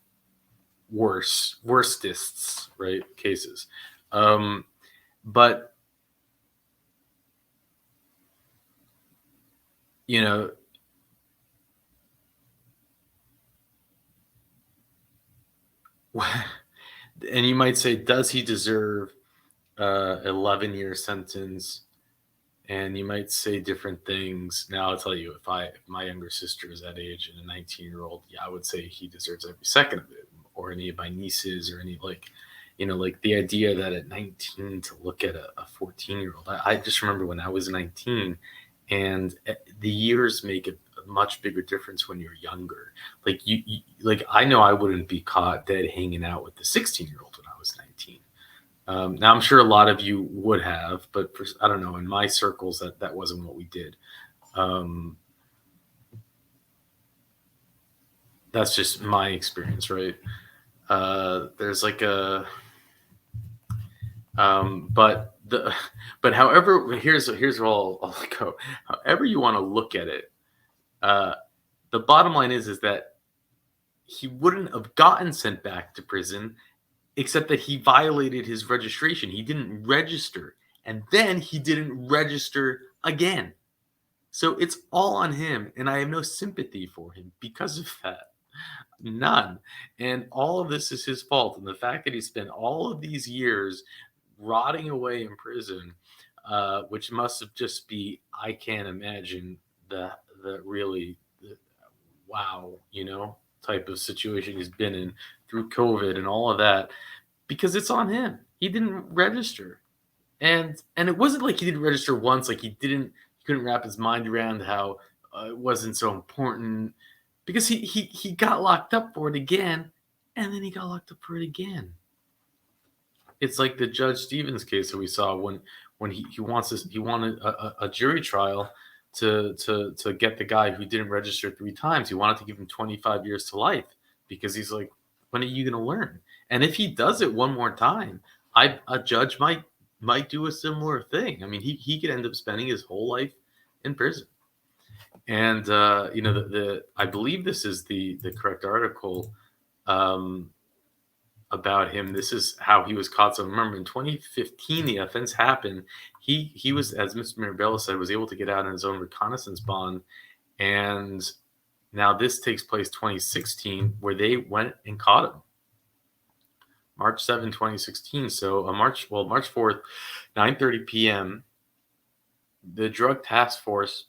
worstest, right, cases. But you know, and you might say, does he deserve 11-year sentence? And you might say different things. Now I'll tell you, if my younger sister is that age and a 19-year-old, yeah, I would say he deserves every second of it, or any of my nieces, or any, like, like the idea that at 19 to look at a 14-year-old. I just remember when I was 19, and the years make a much bigger difference when you're younger. Like like I know I wouldn't be caught dead hanging out with the 16-year-old when I was 19. Now I'm sure a lot of you would have, but I don't know, in my circles that wasn't what we did. That's just my experience, right? There's like a but however, here's where I'll go. However you want to look at it, the bottom line is that he wouldn't have gotten sent back to prison, except that he violated his registration. He didn't register, and then he didn't register again. So it's all on him, and I have no sympathy for him because of that. None. And all of this is his fault. And the fact that he spent all of these years rotting away in prison, which must have just be, I can't imagine the really wow, type of situation he's been in through COVID and all of that, because it's on him. He didn't register. And it wasn't like he didn't register once, like he couldn't wrap his mind around how it wasn't so important, because he got locked up for it again, and then he got locked up for it again. It's like the Judge Stevens case that we saw when he wanted a jury trial to get the guy who didn't register 3 times. He wanted to give him 25 years to life, because he's like, when are you going to learn? And if he does it one more time, a judge might do a similar thing. I mean, he could end up spending his whole life in prison. And I believe this is the correct article about him. This is how he was caught. So remember, in 2015, the offense happened. He was, as Mr. Mirabella said, was able to get out on his own reconnaissance bond. And now this takes place 2016, where they went and caught him. March 7, 2016. So March 4th, 9:30 p.m., the Drug Task Force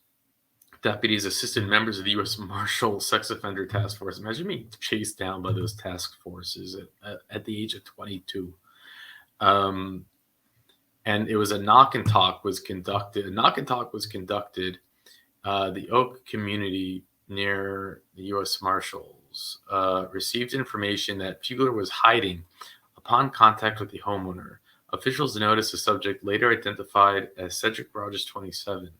deputies assisted members of the U.S. Marshal Sex Offender Task Force. Imagine being chased down by those task forces at the age of 22. And it was a knock and talk was conducted. The Oak community near the U.S. Marshals received information that Fugler was hiding. Upon contact with the homeowner, officials noticed the subject, later identified as Cedric Rogers, 27.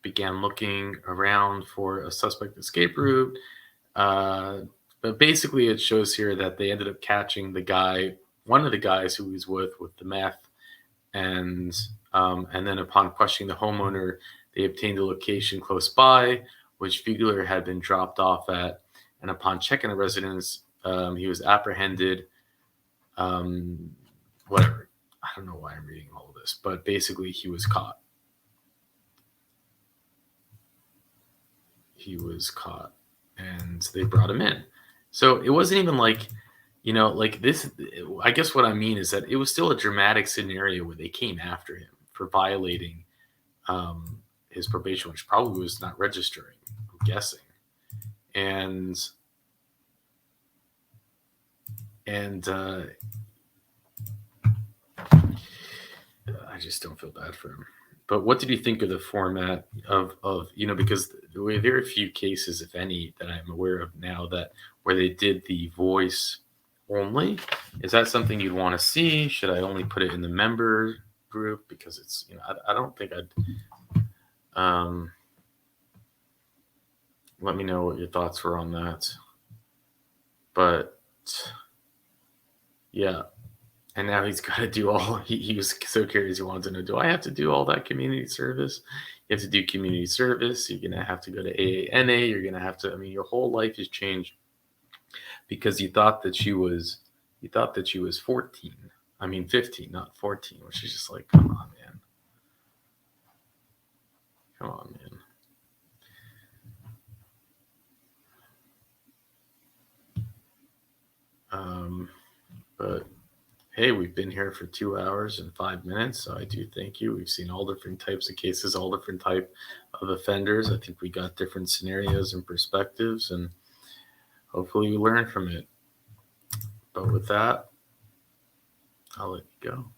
Began looking around for a suspect escape route. But basically it shows here that they ended up catching one of the guys who he was with the meth. And then upon questioning the homeowner, they obtained a location close by, which Fugler had been dropped off at. And upon checking the residence, he was apprehended. Whatever. I don't know why I'm reading all of this, but basically he was caught. And they brought him in. So it wasn't even like, like this. I guess what I mean is that it was still a dramatic scenario where they came after him for violating his probation, which probably was not registering, I'm guessing. And I just don't feel bad for him. But what did you think of the format of because there are very few cases, if any, that I'm aware of now where they did the voice only? Is that something you'd want to see? Should I only put it in the member group? Because it's, I don't think I'd, let me know what your thoughts were on that. But yeah. And now he's got to do he was so curious. He wanted to know, do I have to do all that community service? You have to do community service. You're going to have to go to AANA. You're going to have to, your whole life has changed because you thought that she was 14. 15, not 14, which is just like, come on, man. Come on, man. But hey, we've been here for 2 hours and 5 minutes, so I do thank you. We've seen all different types of cases, all different type of offenders. I think we got different scenarios and perspectives, and hopefully you learn from it. But with that, I'll let you go.